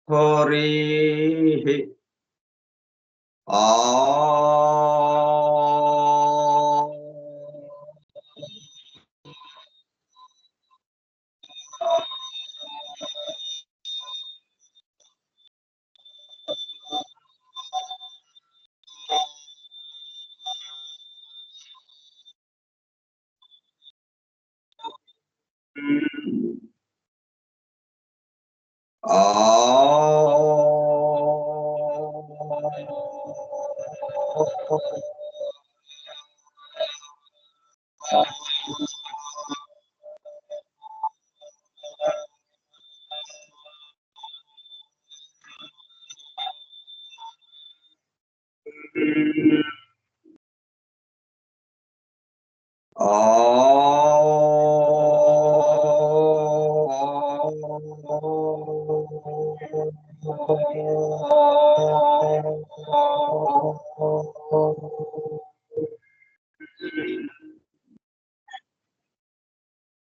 हरिः आ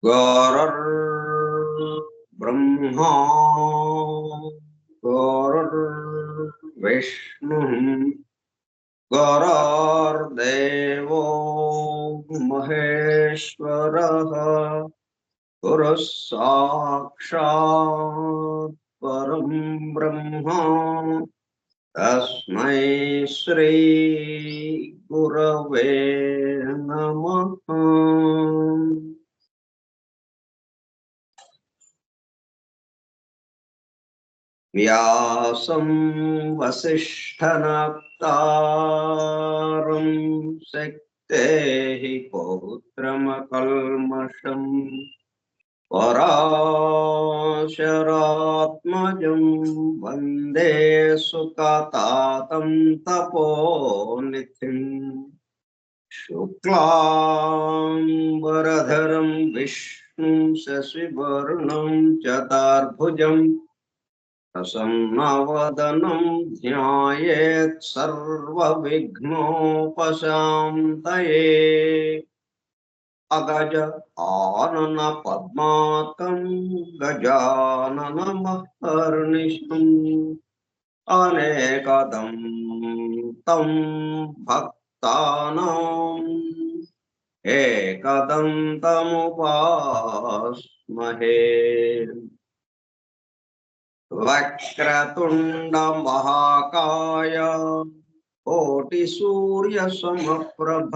गुरुर्ब्रह्मा गुरुर्विष्णुः गुरुर्देवो महेश्वरः गुरुः साक्षात् परं ब्रह्म तस्मै श्री गुरवे नमः। व्यासं वसिष्ठनप्तारं शक्तेः पौत्रमकल्मषम् पराशरात्मजं वन्दे सुकतातं तपोनिधिम् शुक्लाम्बरधरं विष्णुं शशिवर्णं चतुर्भुजम् प्रसन्नवदनं ध्यायेत् सर्वविघ्नोपशान्तये। अगज आनन पद्मार्कं गजाननमहर्निशम् अनेकदं तं भक्तानाम् एकदन्तमुपास्महे। वक्रतुंड महाकाय कोटिसूर्यसमप्रभ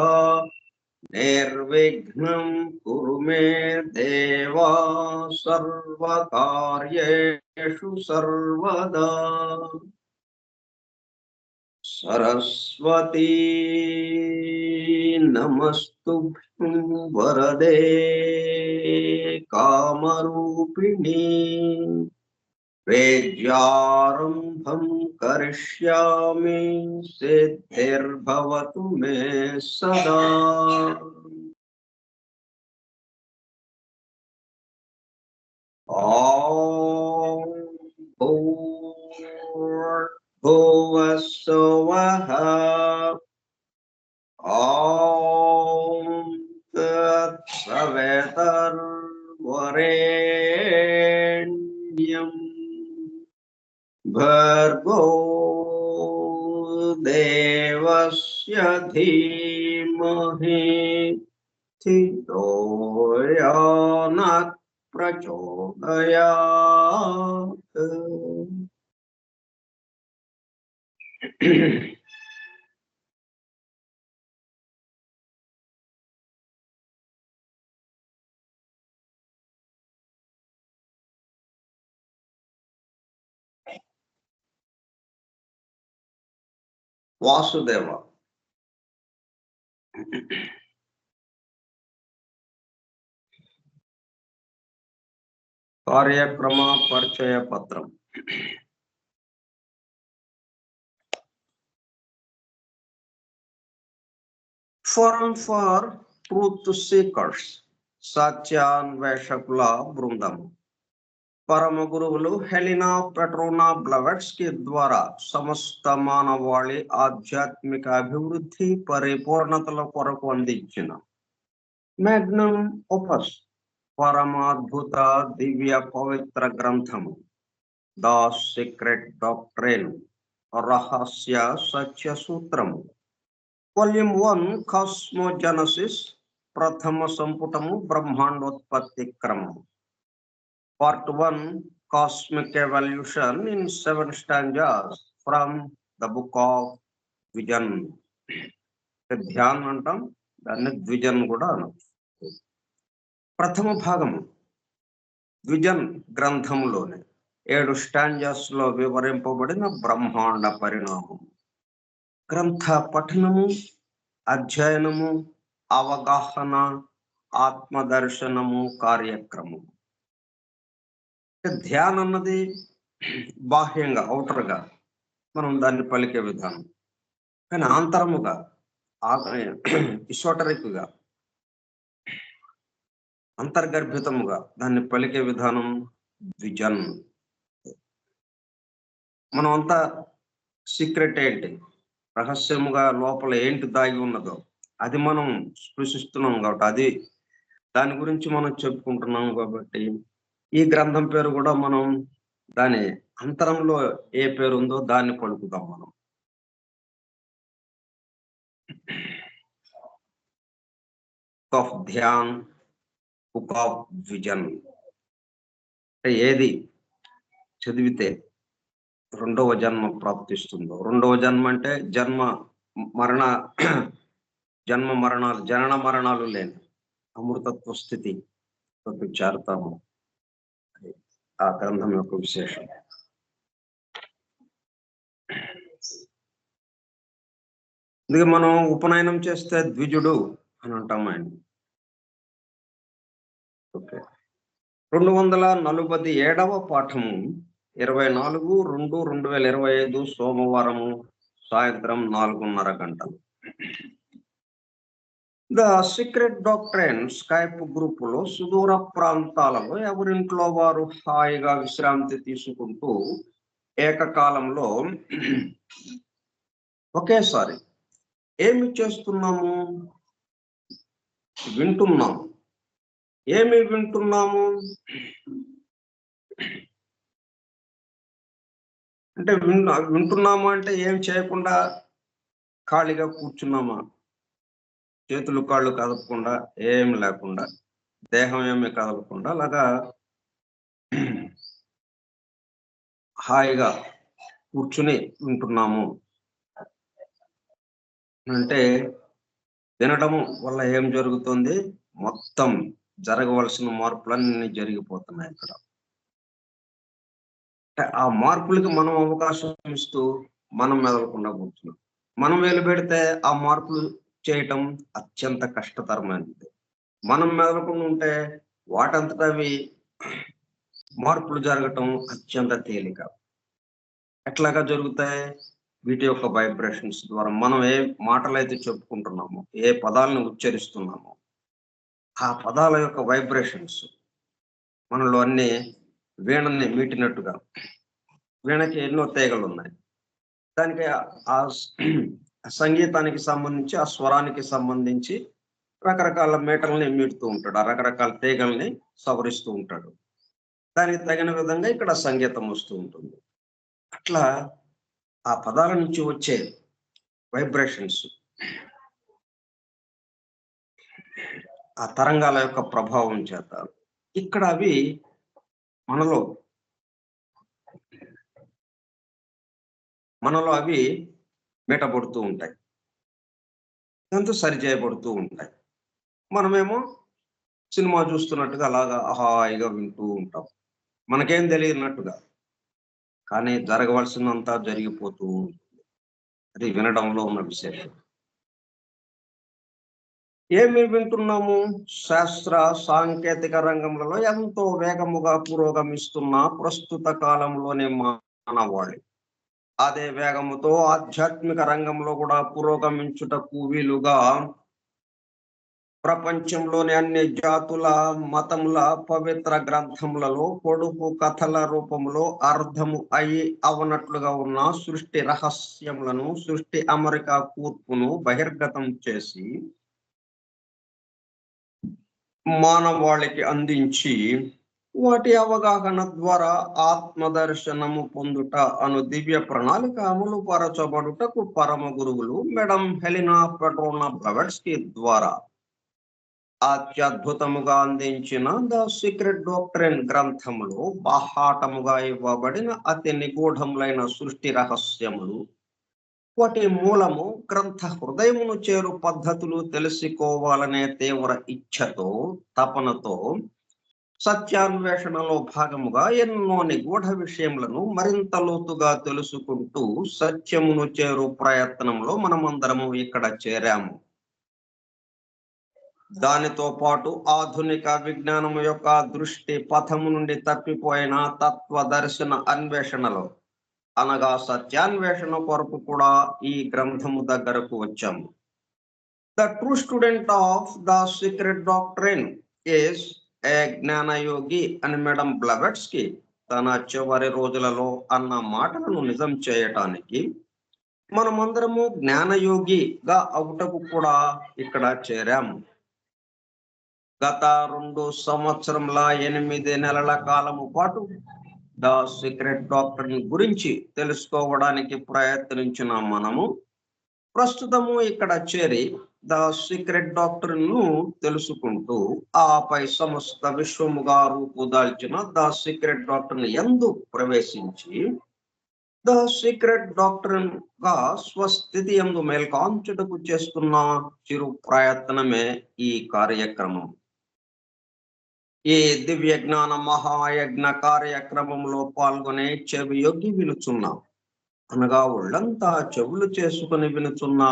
निर्विघ्नं कुरु मे देव सर्वकार्येषु सर्वदा। सरस्वती नमस्तुभ्यं वरदे कामरूपिणी वेद्यारम्भं करिष्यामि सिद्धिर्भवतु मे सदा। ॐ भूर्भुवः स्वः ॐ तत्सवितुर्वरेण्यम् भर्गो देवस्य धीमहि धियो यो नः प्रचोदयात्। वासुदेव कार्यक्रम परिचय पत्रम। Forum for Truth Seekers సత్యాన్వేషకుల బృందం పరమ గురువులు హెలినా పెట్రోనా బ్లవెట్స్కీ ద్వారా సమస్త మానవాళి ఆధ్యాత్మిక అభివృద్ధి పరిపూర్ణతల కొరకు అందించిన మ్యాగ్నమ్ ఓపస్ పరమాద్భుత దివ్య పవిత్ర గ్రంథము ద సీక్రెట్ డాక్ట్రైన్, రహస్య సత్య సూత్రము. వాల్యూమ్ 1 కాస్మోజెనసిస్, ప్రథమ సంపుటము బ్రహ్మాండోత్పత్తి క్రమము. Part 1 cosmic evolution in 7 stanzas from the book of vision. Dhyan అంటాం, దాన్ని ద్విజన్ కూడా అనొచ్చు. ప్రథమ భాగము ద్విజన్ గ్రంథంలోనే 7 స్టాంజాస్ లో వివరింపబడిన బ్రహ్మాండ పరిణామం. గ్రంథ పఠనము, అధ్యయనము, అవగాహన, ఆత్మదర్శనము కార్యక్రమం. ధ్యానం అన్నది బాహ్యంగా, ఔటర్గా మనం దాన్ని పలికే విధానం. కానీ ఆంతరముగా, ఇసోటరిక్గా, అంతర్గర్భితముగా దాన్ని పలికే విధానం ద్విజన్. మనం అంతా సీక్రెట్ ఏంటి, రహస్యముగా లోపల ఏంటి దాగి ఉన్నదో అది మనం స్పృశిస్తున్నాం కాబట్టి, అది దాని గురించి మనం చెప్పుకుంటున్నాం కాబట్టి ఈ గ్రంథం పేరు కూడా మనం దాని అంతరంలో ఏ పేరు ఉందో దాన్ని పలుకుదాం మనం. Book of Dhyan, book of vision. ఏది చదివితే రెండవ జన్మ ప్రాప్తిస్తుందో. రెండవ జన్మ అంటే జన్మ మరణాలు, జనన మరణాలు లేని అమృతత్వ స్థితి చేరుతాము. ఆ గ్రంథం యొక్క విశేషం. అందుకే మనం ఉపనయనం చేస్తే ద్విజుడు అని అంటాం ఆయన. ఓకే, 247వ పాఠము 24/2/2025 సోమవారము సాయంత్రం 4:30 గంటలు. ద సీక్రెట్ డాక్ట్రైన్ స్కైప్ గ్రూపులో సుదూర ప్రాంతాలలో ఎవరింట్లో వారు హాయిగా విశ్రాంతి తీసుకుంటూ ఏకకాలంలో ఒకేసారి ఏమి చేస్తున్నాము? వింటున్నాము. ఏమి వింటున్నాము అంటే, వింటున్నాము అంటే ఏం చేయకుండా ఖాళీగా కూర్చున్నామా? చేతులు కాళ్ళు కదపకుండా, ఏం లేకుండా, దేహం ఏమి కదలకుండా అలాగా హాయిగా కూర్చుని వింటున్నాము అంటే, వినడము వల్ల ఏం జరుగుతుంది? మొత్తం జరగవలసిన మార్పులన్నీ జరిగిపోతున్నాయి ఇక్కడ. ఆ మార్పులకి మనం అవకాశం ఇస్తూ మనం మెదలకుండా కూర్చున్నాం. మనం వేలు పెడితే ఆ మార్పులు చేయటం అత్యంత కష్టతరమైనది. మనం మెదలకుండా ఉంటే వాటంతట అవి మార్పులు జరగటం అత్యంత తేలిక. ఎట్లాగా జరుగుతాయి? వీటి యొక్క వైబ్రేషన్స్ ద్వారా. మనం ఏ మాటలు అయితే చెప్పుకుంటున్నామో, ఏ పదాలను ఉచ్చరిస్తున్నామో, ఆ పదాల యొక్క వైబ్రేషన్స్ మనలో అన్ని వీణని మీటినట్టుగా. వీణకి ఎన్నో తీగలు ఉన్నాయి. దానికి ఆ సంగీతానికి సంబంధించి, ఆ స్వరానికి సంబంధించి రకరకాల మీటల్ని మీటుతూ ఉంటాడు. ఆ రకరకాల తీగల్ని సవరిస్తూ ఉంటాడు. దానికి తగిన విధంగా ఇక్కడ సంగీతం వస్తూ ఉంటుంది. అట్లా ఆ పదాల నుంచి వచ్చే వైబ్రేషన్స్, ఆ తరంగాల యొక్క ప్రభావం చేత ఇక్కడ అవి మనలో అవి మీటబడుతూ ఉంటాయి, ఎంతో సరిచేయబడుతూ ఉంటాయి. మనమేమో సినిమా చూస్తున్నట్టుగా అలాగా హాయిగా వింటూ ఉంటాం, మనకేం తెలియనట్టుగా. కానీ జరగవలసినంతా జరిగిపోతూ ఉంటుంది. అది వినడంలో ఉన్న విశేషం. ఏమి వింటున్నాము? శాస్త్ర సాంకేతిక రంగంలో ఎంతో వేగముగా పురోగమిస్తున్న ప్రస్తుత కాలంలోనే మానవాళి అదే వేగముతో ఆధ్యాత్మిక రంగంలో కూడా పురోగమించుటకు వీలుగా ప్రపంచంలోని అన్ని జాతుల, మతముల పవిత్ర గ్రంథములలో పొడుపు కథల రూపంలో అర్థము అయి అవనట్లుగా ఉన్న సృష్టి రహస్యములను, సృష్టి అమరిక కూర్పును బహిర్గతం చేసి మానవాళికి అందించి వాటి అవగాహన ద్వారా ఆత్మదర్శనము పొందుట అను దివ్య ప్రణాళిక అమలు పరచబడుటకు పరమ గురువులు మేడం హెలినా పెట్రోనా బ్లవెట్స్కీ ద్వారా అత్యద్భుతముగా అందించిన ద సీక్రెట్ డాక్ట్రిన్ గ్రంథములో బాహాటముగా ఇవ్వబడిన అతి నిగూఢములైన సృష్టి రహస్యములు, వాటి మూలము, గ్రంథ హృదయమును చేరు పద్ధతులు తెలుసుకోవాలనే తీవ్ర ఇచ్ఛతో, తపనతో సత్యాన్వేషణలో భాగముగా ఎన్నో నిగూఢ విషయములను మరింత లోతుగా తెలుసుకుంటూ సత్యమును చేరు ప్రయత్నంలో మనమందరము ఇక్కడ చేరాము. దానితో పాటు ఆధునిక విజ్ఞానము యొక్క దృష్టి పథము నుండి తప్పిపోయిన తత్వదర్శన అన్వేషణలో, అనగా సత్యాన్వేషణ కొరకు కూడా ఈ గ్రంథము దగ్గరకు వచ్చాము. The true student of the secret doctrine is a జ్ఞానయోగి అని మేడం బ్లవెట్స్కీ తన చివరి రోజులలో అన్న మాటలను నిజం చేయటానికి మనమందరము జ్ఞానయోగిగా అవుటకు కూడా ఇక్కడ చేరాము. గత 2 సంవత్సరంల 8 నెలల కాలము పాటు ద సీక్రెట్ డాక్ట్రిన్ గురించి తెలుసుకోవడానికి ప్రయత్నించిన మనము ప్రస్తుతము ఇక్కడ చేరి ద సీక్రెట్ డాక్ట్రిన్ ను తెలుసుకుంటూ ఆపై సమస్త విశ్వముగా రూపుదాల్చిన ద సీక్రెట్ డాక్ట్రిన్ యందు ప్రవేశించి ద సీక్రెట్ డాక్ట్రిన్ గా స్వస్థితి యందు మేల్కాంచుటకు చేస్తున్న చిరు ప్రయత్నమే ఈ కార్యక్రమం. ఈ దివ్య జ్ఞాన మహాయజ్ఞ కార్యక్రమంలో పాల్గొనే చెవి యొగ్గి వినుచున్నా, అనగా ఒళ్ళంతా చెవులు చేసుకుని వినుచున్న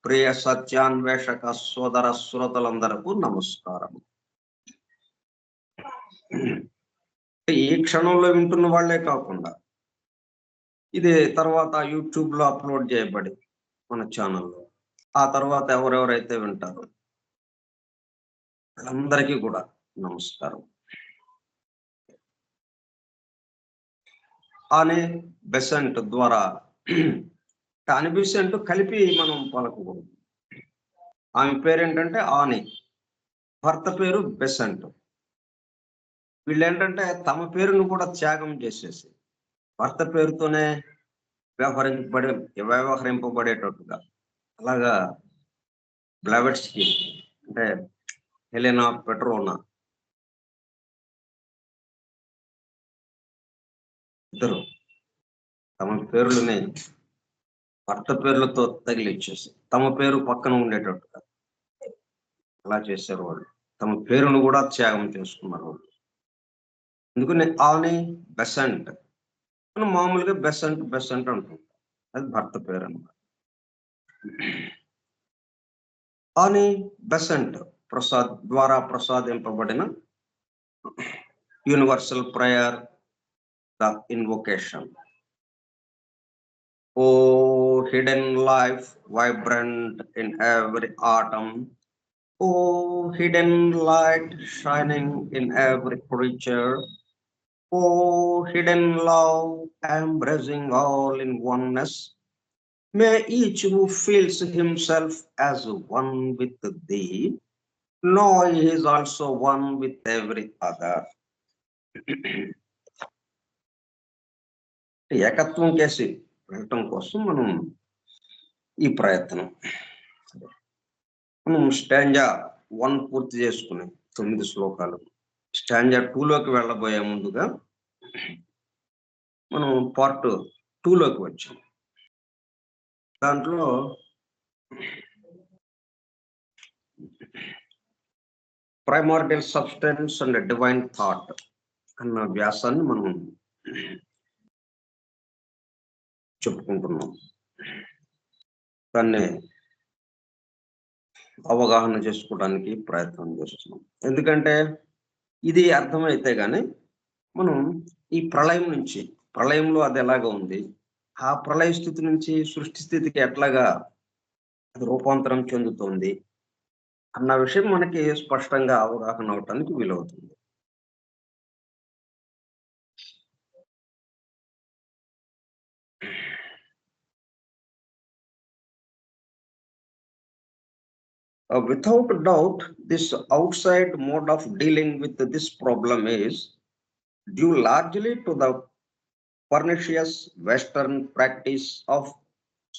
ప్రియ సత్యాన్వేషక సోదర శ్రోతలందరకు నమస్కారం. ఈ క్షణంలో వింటున్న వాళ్లే కాకుండా ఇది తర్వాత యూట్యూబ్ లో అప్లోడ్ చేయబడి మన ఛానల్లో, ఆ తర్వాత ఎవరెవరైతే వింటారో అందరికీ కూడా నమస్కారం. ఆనే బెసెంట్ ద్వారా ఆని బెసెంట్ కలిపి మనం పలకకూడదు. ఆమె పేరేంటంటే ఆని, భర్త పేరు బెసెంట్. వీళ్ళు ఏంటంటే తమ పేరును కూడా త్యాగం చేసేసి భర్త పేరుతోనే వ్యవహరింపబడేటట్టుగా, అలాగా బ్లవెట్స్కీ అంటే హెలెనా పెట్రోనా ఇద్దరు తమ పేర్లని భర్త పేర్లతో తగిలిచ్చేసి తమ పేరు పక్కన ఉండేటట్టుగా అలా చేశారు వాళ్ళు. తమ పేరును కూడా త్యాగం చేసుకున్నారు వాళ్ళు. ఎందుకని ఆని బెసెంట్ మనం మామూలుగా బెసెంట్ బెసెంట్ అంటుంటాం, అది భర్త పేరు అన్నమాట. ఆని బెసెంట్ ద్వారా ప్రసాదింపబడిన universal prayer, the invocation. O hidden life vibrant in every atom, oh hidden light shining in every creature, oh hidden love embracing all in oneness, may each who feels himself as one with thee know he is also one with every other. ఏకత్వం కేసి వెళ్ళటం కోసం మనం ఈ ప్రయత్నం. మనం stanza 1 పూర్తి చేసుకుని 9 శ్లోకాలు, స్టాంజా 2లోకి వెళ్ళబోయే ముందుగా మనం పార్ట్ 2లోకి వచ్చాం. దాంట్లో primordial substance and divine thought అన్న వ్యాసాన్ని మనం చెప్పుకుంటున్నాం. దాన్ని అవగాహన చేసుకోవడానికి ప్రయత్నం చేస్తున్నాం. ఎందుకంటే ఇది అర్థమైతే గానీ మనం ఈ ప్రళయం నుంచి, ప్రళయంలో అది ఎలాగా ఉంది, ఆ ప్రళయ స్థితి నుంచి సృష్టి స్థితికి ఎట్లాగా అది రూపాంతరం చెందుతుంది అన్న విషయం మనకి స్పష్టంగా అవగాహన అవటానికి వీలవుతుంది. Without doubt, this outside mode of dealing with this problem is due largely to the pernicious western practice of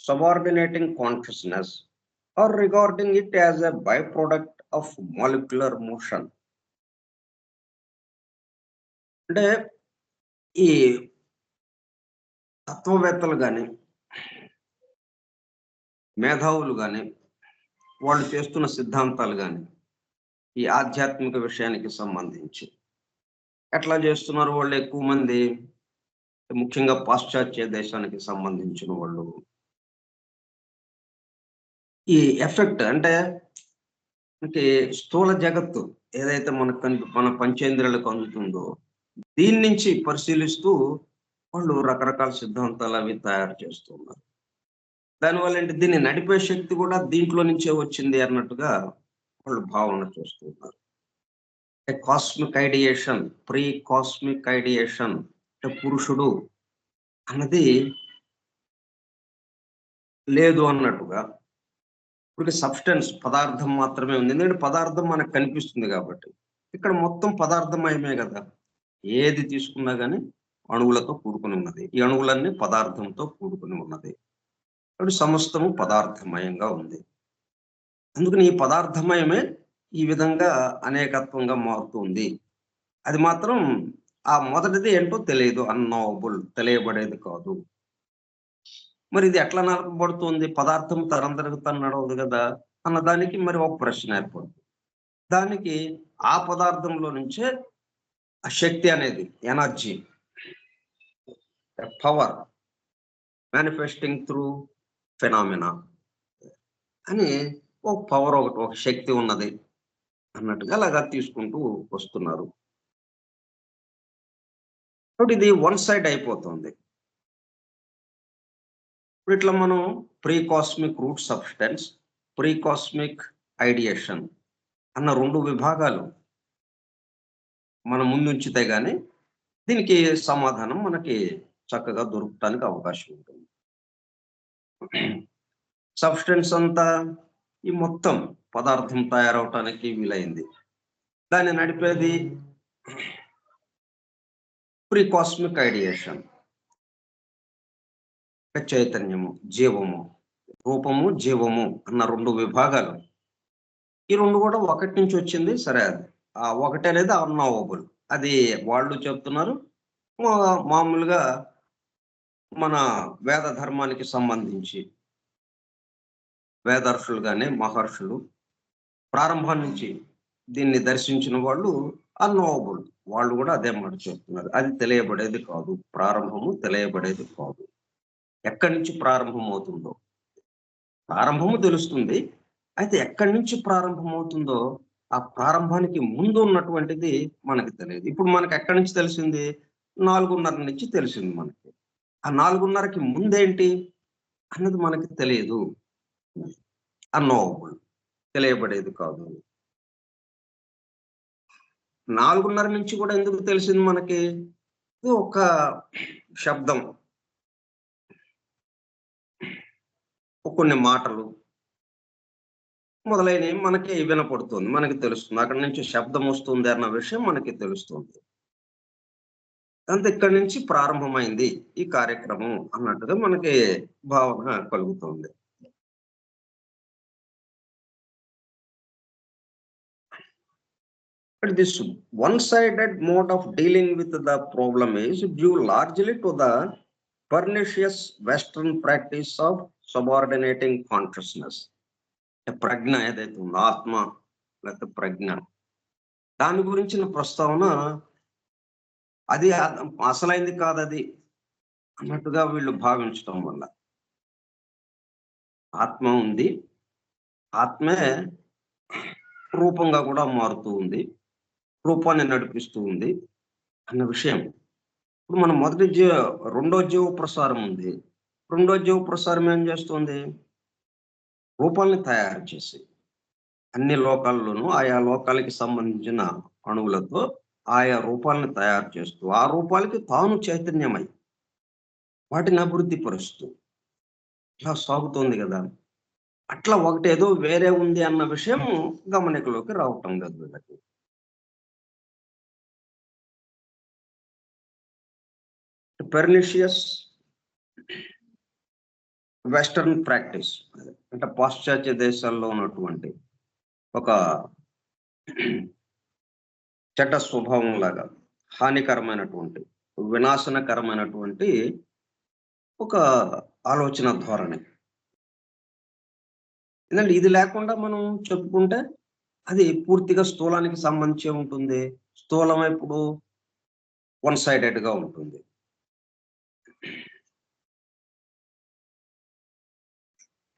subordinating consciousness or regarding it as a byproduct of molecular motion. అంటే ఈ తత్వవేత్తలు కానీ మేధావులు కానీ వాళ్ళు చేస్తున్న సిద్ధాంతాలు కానీ ఈ ఆధ్యాత్మిక విషయానికి సంబంధించి ఎట్లా చేస్తున్నారు వాళ్ళు ఎక్కువ మంది ముఖ్యంగా పాశ్చాత్య దేశానికి సంబంధించిన వాళ్ళు ఈ ఎఫెక్ట్ అంటే మనకి స్థూల జగత్తు ఏదైతే మనకు మన పంచేంద్రియాలకు అందుతుందో దీని నుంచి పరిశీలిస్తూ వాళ్ళు రకరకాల సిద్ధాంతాలు అవి తయారు చేస్తున్నారు. దానివల్ల ఏంటి దీన్ని నడిపే శక్తి కూడా దీంట్లో నుంచే వచ్చింది అన్నట్టుగా వాళ్ళు భావన చేస్తున్నారు. Cosmic ideation, pre cosmic ideation అంటే పురుషుడు అన్నది లేదు అన్నట్టుగా ఇప్పుడు సబ్స్టెన్స్ పదార్థం మాత్రమే ఉంది. ఎందుకంటే పదార్థం మనకు కనిపిస్తుంది కాబట్టి ఇక్కడ మొత్తం పదార్థమయమే కదా. ఏది తీసుకున్నా కానీ అణువులతో కూడుకుని ఉన్నది. ఈ అణువులన్నీ పదార్థంతో కూడుకుని ఉన్నది. కాబట్టి సమస్తము పదార్థమయంగా ఉంది. అందుకని ఈ పదార్థమయమే ఈ విధంగా అనేకత్వంగా మారుతుంది. అది మాత్రం ఆ మొదటిది ఏంటో తెలియదు, అన్నోబుల్, తెలియబడేది కాదు. మరి ఇది ఎట్లా నడపబడుతుంది? పదార్థం తనంతరకు తను నడవదు కదా అన్నదానికి మరి ఒక ప్రశ్న ఏర్పడుతుంది. దానికి ఆ పదార్థంలో నుంచే ఆ శక్తి అనేది, energy, power manifesting through phenomena అని ఒక పవర్, ఒక శక్తి ఉన్నది అన్నట్టుగా అలాగా తీసుకుంటూ వస్తున్నారు. కాబట్టి ఇది వన్ సైడ్ అయిపోతుంది. ఇట్లా మనం pre cosmic root substance, pre cosmic ideation అన్న రెండు విభాగాలు మనం ముందుంచితే గానీ దీనికి సమాధానం మనకి చక్కగా దొరకటానికి అవకాశం ఉంటుంది. సబ్స్టెన్స్ అంతా ఈ మొత్తం పదార్థం తయారవటానికి వీలైంది. దాన్ని నడిపేది ప్రీ కాస్మిక్ ఐడియేషన్, చైతన్యము, జీవము, రూపము, జీవము అన్న రెండు విభాగాలు. ఈ రెండు కూడా ఒకటి నుంచి వచ్చింది. సరే, అది ఆ ఒకటి అనేది అన్నోవబుల్, అది వాళ్ళు చెప్తున్నారు. మామూలుగా మన వేద ధర్మానికి సంబంధించి వేదర్షులు కానీ మహర్షులు ప్రారంభం నుంచి దీన్ని దర్శించిన వాళ్ళు అన్నోవబుల్, వాళ్ళు కూడా అదే మాట చెప్తున్నారు. అది తెలియబడేది కాదు, ప్రారంభము తెలియబడేది కాదు. ఎక్కడి నుంచి ప్రారంభం అవుతుందో, ప్రారంభము తెలుస్తుంది. అయితే ఎక్కడి నుంచి ప్రారంభం అవుతుందో ఆ ప్రారంభానికి ముందు ఉన్నటువంటిది మనకి తెలియదు. ఇప్పుడు మనకి ఎక్కడి నుంచి తెలిసింది? 4:30 నుంచి తెలిసింది మనకి. ఆ 4:30కి ముందేంటి అన్నది మనకి తెలియదు. అన్నోవబుల్, తెలియబడేది కాదు. 4:30 నుంచి కూడా ఎందుకు తెలిసింది మనకి? ఒక శబ్దం, కొన్ని మాటలు మొదలైనవి మనకి వినపడుతుంది, మనకి తెలుస్తుంది. అక్కడి నుంచి శబ్దం వస్తుంది అన్న విషయం మనకి తెలుస్తుంది. అంతే, ఇక్కడి నుంచి ప్రారంభమైంది ఈ కార్యక్రమం అన్నట్టుగా మనకి భావన కలుగుతుంది. But this one-sided mode of dealing with the problem is due largely to the pernicious Western practice of subordinating consciousness. ప్రజ్ఞ ఏదైతే ఉందో, ఆత్మ లేకపోతే ప్రజ్ఞ, దాని గురించిన ప్రస్తావన అది అసలైంది కాదు అది అన్నట్టుగా వీళ్ళు భావించడం వల్ల ఆత్మ ఉంది, ఆత్మే రూపంగా కూడా మారుతూ ఉంది, రూపాన్ని నడిపిస్తూ ఉంది అన్న విషయం. ఇప్పుడు మనం రెండో జీవ ప్రసారం ఉంది. రెండో జీవ ప్రసారం ఏం చేస్తుంది? రూపాల్ని తయారు చేసి అన్ని లోకాల్లోనూ ఆయా లోకాలకి సంబంధించిన అణువులతో ఆయా రూపాలను తయారు చేస్తూ ఆ రూపాలకి తాను చైతన్యమై వాటిని అభివృద్ధి పరుస్తూ ఇలా సాగుతోంది కదా. అట్లా ఒకటి ఏదో వేరే ఉంది అన్న విషయం గమనికలోకి రావటం లేదు వీళ్ళకి. పెర్నిషియస్ వెస్టర్న్ ప్రాక్టీస్, అంటే పాశ్చాత్య దేశాల్లో ఉన్నటువంటి ఒక చెడ్డ స్వభావం లాగా, హానికరమైనటువంటి, వినాశనకరమైనటువంటి ఒక ఆలోచన ధోరణి. ఎందుకంటే ఇది లేకుండా మనం చెప్పుకుంటే అది పూర్తిగా స్థూలానికి సంబంధించి ఉంటుంది. స్థూలం ఎప్పుడు వన్ సైడెడ్ గా ఉంటుంది.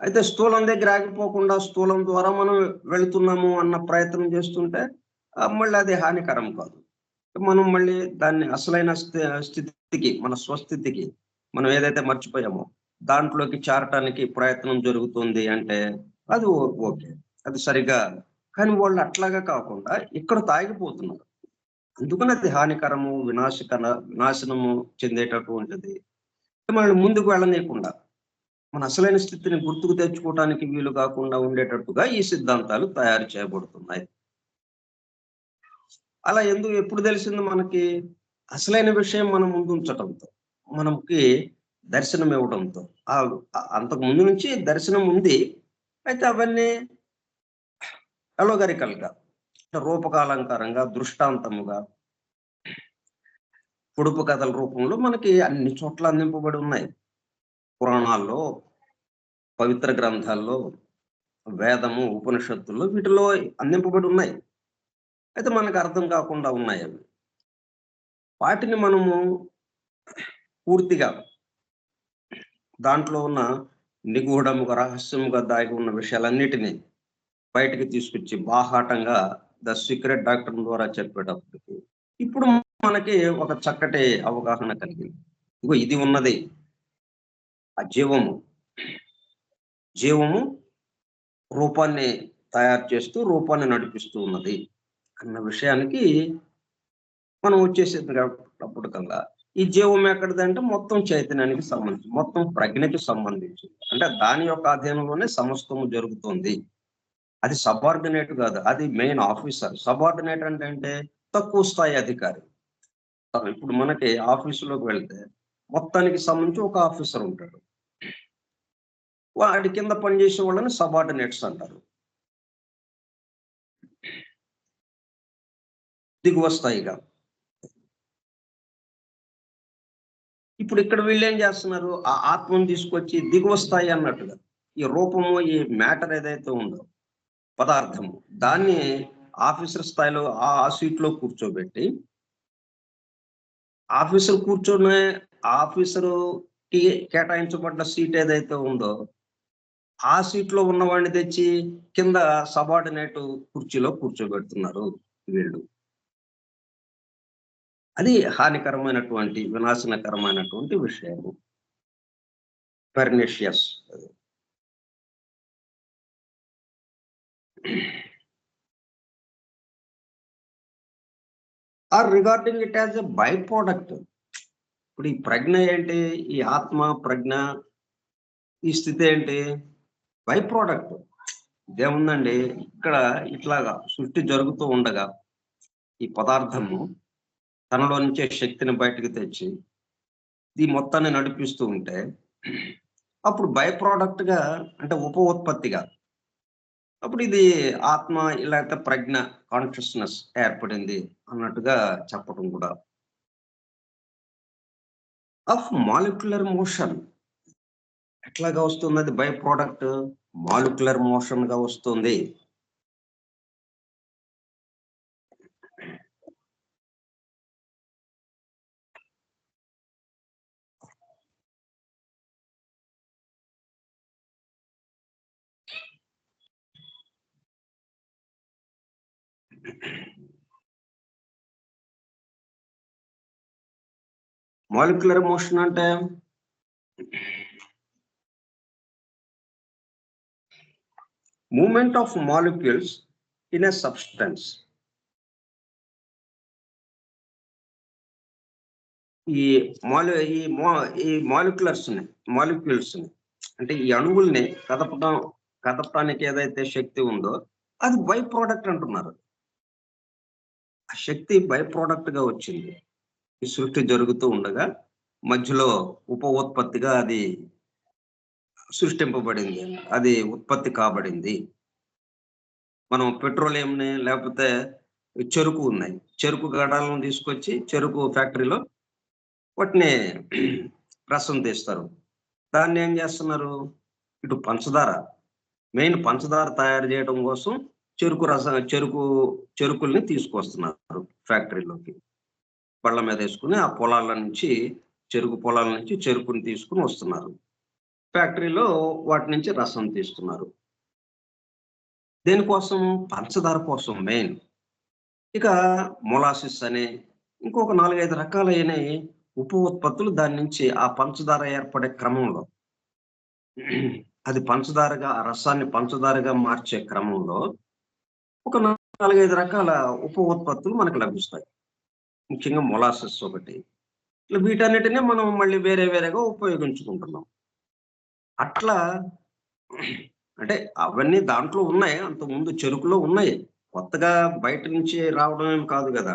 అయితే స్థూలం దగ్గర ఆగిపోకుండా స్థూలం ద్వారా మనం వెళుతున్నాము అన్న ప్రయత్నం చేస్తుంటే మళ్ళీ అది హానికరం కాదు. మనం మళ్ళీ దాన్ని అసలైన స్థితికి, మన స్వస్థితికి మనం ఏదైతే మర్చిపోయామో దాంట్లోకి చేరటానికి ప్రయత్నం జరుగుతుంది అంటే అది ఓకే, అది సరిగా. కానీ వాళ్ళు అట్లాగా కాకుండా ఇక్కడ తాగిపోతున్నారు. అందుకని అది హానికరము, వినాశనము చెందేటటువంటిది. మనం ముందుకు వెళ్ళనీయకుండా మన అసలైన స్థితిని గుర్తుకు తెచ్చుకోవడానికి వీలు కాకుండా ఉండేటట్టుగా ఈ సిద్ధాంతాలు తయారు చేయబడుతున్నాయి. అలా ఎప్పుడు తెలిసింది మనకి? అసలైన విషయం మనం ముందు ఉంచటంతో, మనకి దర్శనం ఇవ్వడంతో. అంతకు ముందు నుంచి దర్శనం ఉంది. అయితే అవన్నీ అలోగరికల్గా, రూపకాలంకారంగా, దృష్టాంతముగా, పొడుపు కథల రూపంలో మనకి అన్ని చోట్ల అందింపబడి ఉన్నాయి. పురాణాల్లో, పవిత్ర గ్రంథాల్లో, వేదము, ఉపనిషత్తుల్లో వీటిలో అందింపబడి ఉన్నాయి. అయితే మనకు అర్థం కాకుండా ఉన్నాయి అవి. వాటిని మనము పూర్తిగా దాంట్లో ఉన్న నిగూఢముగా, రహస్యముగా దాగి ఉన్న విషయాలన్నిటినీ బయటికి తీసుకొచ్చి బాహాటంగా ద సీక్రెట్ డాక్టర్ ద్వారా చెప్పేటప్పటికి ఇప్పుడు మనకి ఒక చక్కటి అవగాహన కలిగింది. ఇగో ఇది ఉన్నది, ఆ జీవము రూపాన్ని తయారు చేస్తూ రూపాన్ని నడిపిస్తూ ఉన్నది అన్న విషయానికి మనం వచ్చేసేది. అప్పటికల్లా ఈ జీవం ఎక్కడిదంటే మొత్తం చైతన్యానికి సంబంధించి, మొత్తం ప్రజ్ఞకి సంబంధించి, అంటే దాని యొక్క అధీనంలోనే సమస్తము జరుగుతుంది. అది సబార్డినేట్ కాదు, అది మెయిన్ ఆఫీసర్. సబార్డినేట్ అంటే తక్కువ స్థాయి అధికారి. ఇప్పుడు మనకి ఆఫీసులోకి వెళ్తే మొత్తానికి సంబంధించి ఒక ఆఫీసర్ ఉంటాడు. వాడి కింద పనిచేసే వాళ్ళని సబార్డినేట్స్ అంటారు, దిగువ స్థాయిగా. ఇప్పుడు ఇక్కడ వీళ్ళు ఏం చేస్తున్నారు? ఆ ఆత్మను తీసుకొచ్చి దిగువ స్థాయి అన్నట్టుగా ఈ రూపము, ఈ మ్యాటర్ ఏదైతే ఉందో పదార్థము, దాన్ని ఆఫీసర్ స్థాయిలో ఆ సీట్లో కూర్చోబెట్టి, ఆఫీసరుకి కేటాయించబడ్డ సీట్ ఏదైతే ఉందో ఆ సీట్లో ఉన్నవాడిని తెచ్చి కింద సబార్డినేట్ కుర్చీలో కూర్చోబెడుతున్నారు వీళ్ళు. అది హానికరమైనటువంటి, వినాశనకరమైనటువంటి విషయము. Pernicious. Or regarding it as a by product. ఇప్పుడు ఈ ప్రజ్ఞ ఏంటి? ఈ ఆత్మ ప్రజ్ఞ, ఈ స్థితి ఏంటి? By product. ఇదేముందండి, ఇక్కడ ఇట్లాగా సృష్టి జరుగుతూ ఉండగా ఈ పదార్థము తనలో నుంచే శక్తిని బయటకు తెచ్చి ఈ మొత్తాన్ని నడిపిస్తూ ఉంటే అప్పుడు బై ప్రోడక్ట్ గా, అంటే ఉప ఉత్పత్తిగా, అప్పుడు ఇది ఆత్మ లేకపోతే ప్రజ్ఞ, కాన్షియస్నెస్ ఏర్పడింది అన్నట్టుగా చెప్పడం కూడా. ఆఫ్ మాలిక్యులర్ మోషన్ ఎట్లాగా వస్తుంది? అది బై ప్రోడక్ట్ మాలిక్యులర్ మోషన్ గా వస్తుంది. మాలిక్యులర్ మోషన్ అంటే movement of molecules in a substance. ఈ మాలిక్యుల్స్ ని, అంటే ఈ అణువుల్ని కదపడానికి ఏదైతే శక్తి ఉందో అది బై ప్రోడక్ట్ అంటున్నారు. ఆ శక్తి బై ప్రోడక్ట్ గా వచ్చింది ఈ సృష్టి జరుగుతూ ఉండగా. మధ్యలో ఉప ఉత్పత్తిగా అది సృష్టింపబడింది, అది ఉత్పత్తి కాబడింది. మనం పెట్రోలియంని లేకపోతే చెరుకు ఉన్నాయి, చెరుకు గడాలను తీసుకొచ్చి చెరుకు ఫ్యాక్టరీలో వాటిని రసం తీస్తారు. దాన్ని ఏం చేస్తున్నారు, ఇటు పంచదార, మెయిన్ పంచదార తయారు చేయడం కోసం చెరుకుల్ని తీసుకొస్తున్నారు ఫ్యాక్టరీలోకి. బళ్ళ మీద వేసుకుని ఆ పొలాల నుంచి, చెరుకు పొలాల నుంచి చెరుకుని తీసుకుని వస్తున్నారు. ఫ్యాక్టరీలో వాటి నుంచి రసం తీస్తున్నారు. దేనికోసం? పంచదార కోసం మెయిన్. ఇక మొలాసిస్ అని ఇంకొక 4, 5 రకాలైన ఉప ఉత్పత్తులు దాని నుంచి ఆ పంచదార ఏర్పడే క్రమంలో, అది పంచదారగా, ఆ రసాన్ని పంచదారగా మార్చే క్రమంలో ఒక 4, 5 రకాల ఉప ఉత్పత్తులు మనకు లభిస్తాయి. ముఖ్యంగా మొలాసిస్ ఒకటి. వీటన్నిటిని మనం మళ్ళీ వేరే వేరేగా ఉపయోగించుకుంటున్నాం. అట్లా అంటే అవన్నీ దాంట్లో ఉన్నాయి. అంతకుముందు చెరుకులో ఉన్నాయి. కొత్తగా బయట నుంచి రావడం ఏం కాదు గదా!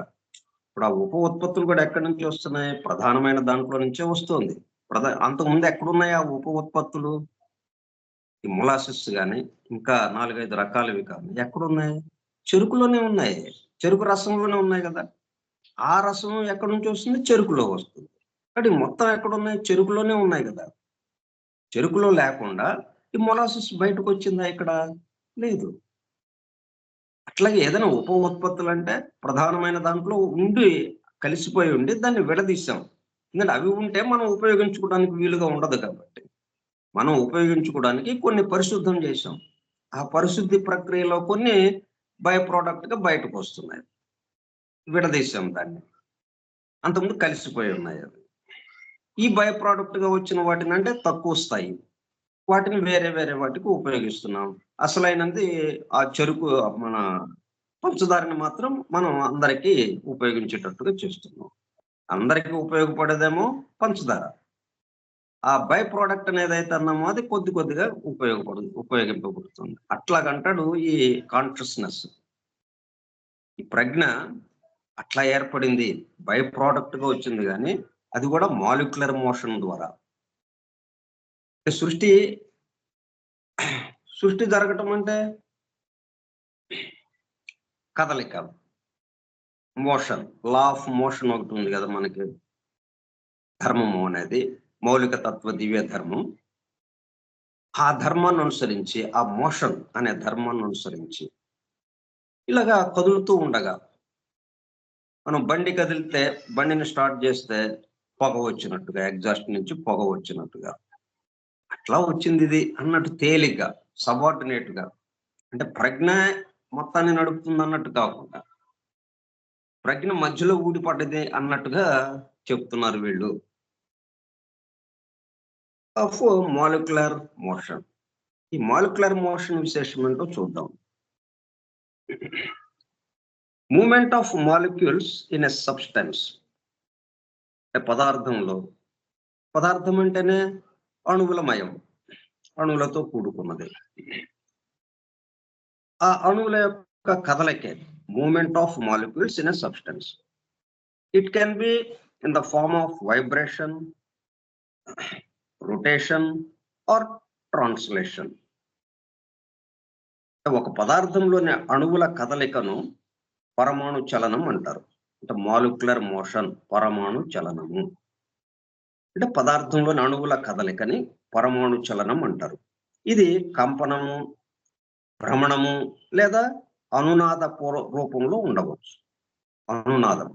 ఇప్పుడు ఆ ఉప ఉత్పత్తులు కూడా ఎక్కడి నుంచి వస్తున్నాయి? ప్రధానమైన దాంట్లో నుంచే వస్తుంది. అంతకుముందు ఎక్కడున్నాయి ఆ ఉప ఉత్పత్తులు? ఈ మొలాసిస్ గాని, ఇంకా 4, 5 రకాలవి కానీ ఎక్కడున్నాయి? చెరుకులోనే ఉన్నాయి. చెరుకు రసంలోనే ఉన్నాయి గదా! ఆ రసం ఎక్కడి నుంచి వస్తుంది? చెరుకులో వస్తుంది. కానీ మొత్తం ఎక్కడున్నాయి? చెరుకులోనే ఉన్నాయి గదా! చెరుకులో లేకుండా ఈ మొలాసిస్ బయటకొచ్చిందా ఇక్కడ? లేదు. అట్లాగే ఏదైనా ఉప ఉత్పత్తులంటే ప్రధానమైన దాంట్లో ఉండి, కలిసిపోయి ఉండి దాన్ని విడదీశాం. ఎందుకంటే అవి ఉంటే మనం ఉపయోగించుకోవడానికి వీలుగా ఉండదు కాబట్టి. మనం ఉపయోగించుకోవడానికి కొన్ని పరిశుద్ధం చేశాం. ఆ పరిశుద్ధి ప్రక్రియలో కొన్ని బై ప్రొడక్ట్‌గా బయటకొస్తున్నాయి. విడదీశాం దాన్ని. అంతకుముందు కలిసిపోయి ఉన్నాయి అవి. ఈ బై ప్రొడక్ట్‌గా వచ్చిన వాటినంటే తక్కువ స్థాయి. వాటిని వేరే వేరే వాటికి ఉపయోగిస్తున్నాం. అసలైనది ఆ చెరుకు, మన పంచదారని మాత్రం మనం అందరికీ ఉపయోగించేటట్టుగా చేస్తున్నాం. అందరికీ ఉపయోగపడేదేమో పంచదార. ఆ బై ప్రొడక్ట్ అనేదైతే అన్నామో అది కొద్ది కొద్దిగా ఉపయోగింపబడుతుంది. అట్లాగంటాడు ఈ కాన్షియస్‌నెస్. ఈ ప్రజ్ఞ అట్లా ఏర్పడింది. బై ప్రొడక్ట్‌గా వచ్చింది గానీ, అది కూడా మాలిక్యులర్ మోషన్ ద్వారా. సృష్టి సృష్టి జరగటం అంటే కదలిక, మోషన్. లా ఆఫ్ మోషన్ ఒకటి ఉంది కదా మనకి. ధర్మము అనేది మౌలిక తత్వ దివ్య ధర్మం. ఆ ధర్మాన్ని అనుసరించి, ఆ మోషన్ అనే ధర్మాన్ని అనుసరించి ఇలాగా కదులుతూ ఉండగా, మనం బండి కదిలితే, బండిని స్టార్ట్ చేస్తే పొగ వచ్చినట్టుగా, ఎగ్జాస్ట్ నుంచి పొగ వచ్చినట్టుగా అట్లా వచ్చింది ఇది అన్నట్టు తేలిగ్గా, సబార్డినేట్‌గా, అంటే ప్రజ్ఞ మొత్తాన్ని నడుపుతుంది అన్నట్టు కాకుండా, ప్రజ్ఞ మధ్యలో ఊడిపడ్డది అన్నట్టుగా చెప్తున్నారు వీళ్ళు. Of molecular motion. ఈ మాలిక్యులర్ మోషన్ విశేషం ఏంటో చూద్దాం. Movement of molecules in a substance. పదార్థంలో, పదార్థం అంటేనే అణువులమయం, అణువులతో కూడుకున్నది. ఆ అణువుల యొక్క కదలికే movement of molecules in a substance. It can be in the form of vibration, rotation or translation. ఒక పదార్థంలోని అణువుల కదలికను పరమాణు చలనం అంటారు. అంటే మాలిక్యులర్ మోషన్, పరమాణు చలనము. అంటే పదార్థంలోని అణువుల కదలికని పరమాణు చలనం అంటారు. ఇది కంపనము, భ్రమణము లేదా అనునాద రూపంలో ఉండవచ్చు. అనునాదం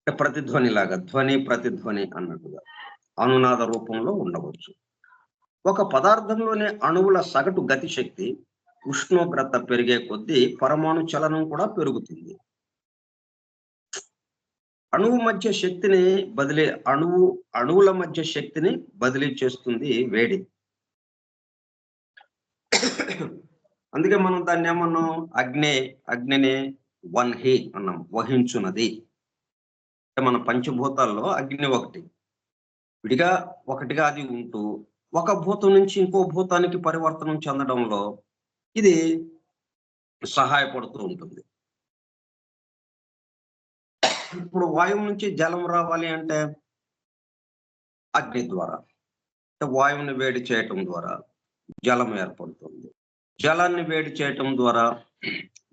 అంటే ప్రతిధ్వని లాగా, ధ్వని ప్రతిధ్వని అన్నట్టుగా అనునాద రూపంలో ఉండవచ్చు. ఒక పదార్థంలోని అణువుల సగటు గతి శక్తి ఉష్ణోగ్రత పెరిగే కొద్దీ పరమాణు చలనం కూడా పెరుగుతుంది. అణువుల మధ్య శక్తిని బదిలీ చేస్తుంది వేడి. అందుకే మనం దాన్ని ఏమన్నాం? అగ్నిని వన్హి అన్నాం, వహించున్నది. మన పంచభూతాల్లో అగ్ని ఒకటిగా అది ఉంటూ, ఒక భూతం నుంచి ఇంకో భూతానికి పరివర్తనం చెందడంలో ఇది సహాయపడుతూ ఉంటుంది. ఇప్పుడు వాయువు నుంచి జలం రావాలి అంటే అగ్ని ద్వారా, వాయువుని వేడి చేయటం ద్వారా జలం ఏర్పడుతుంది. జలాన్ని వేడి చేయటం ద్వారా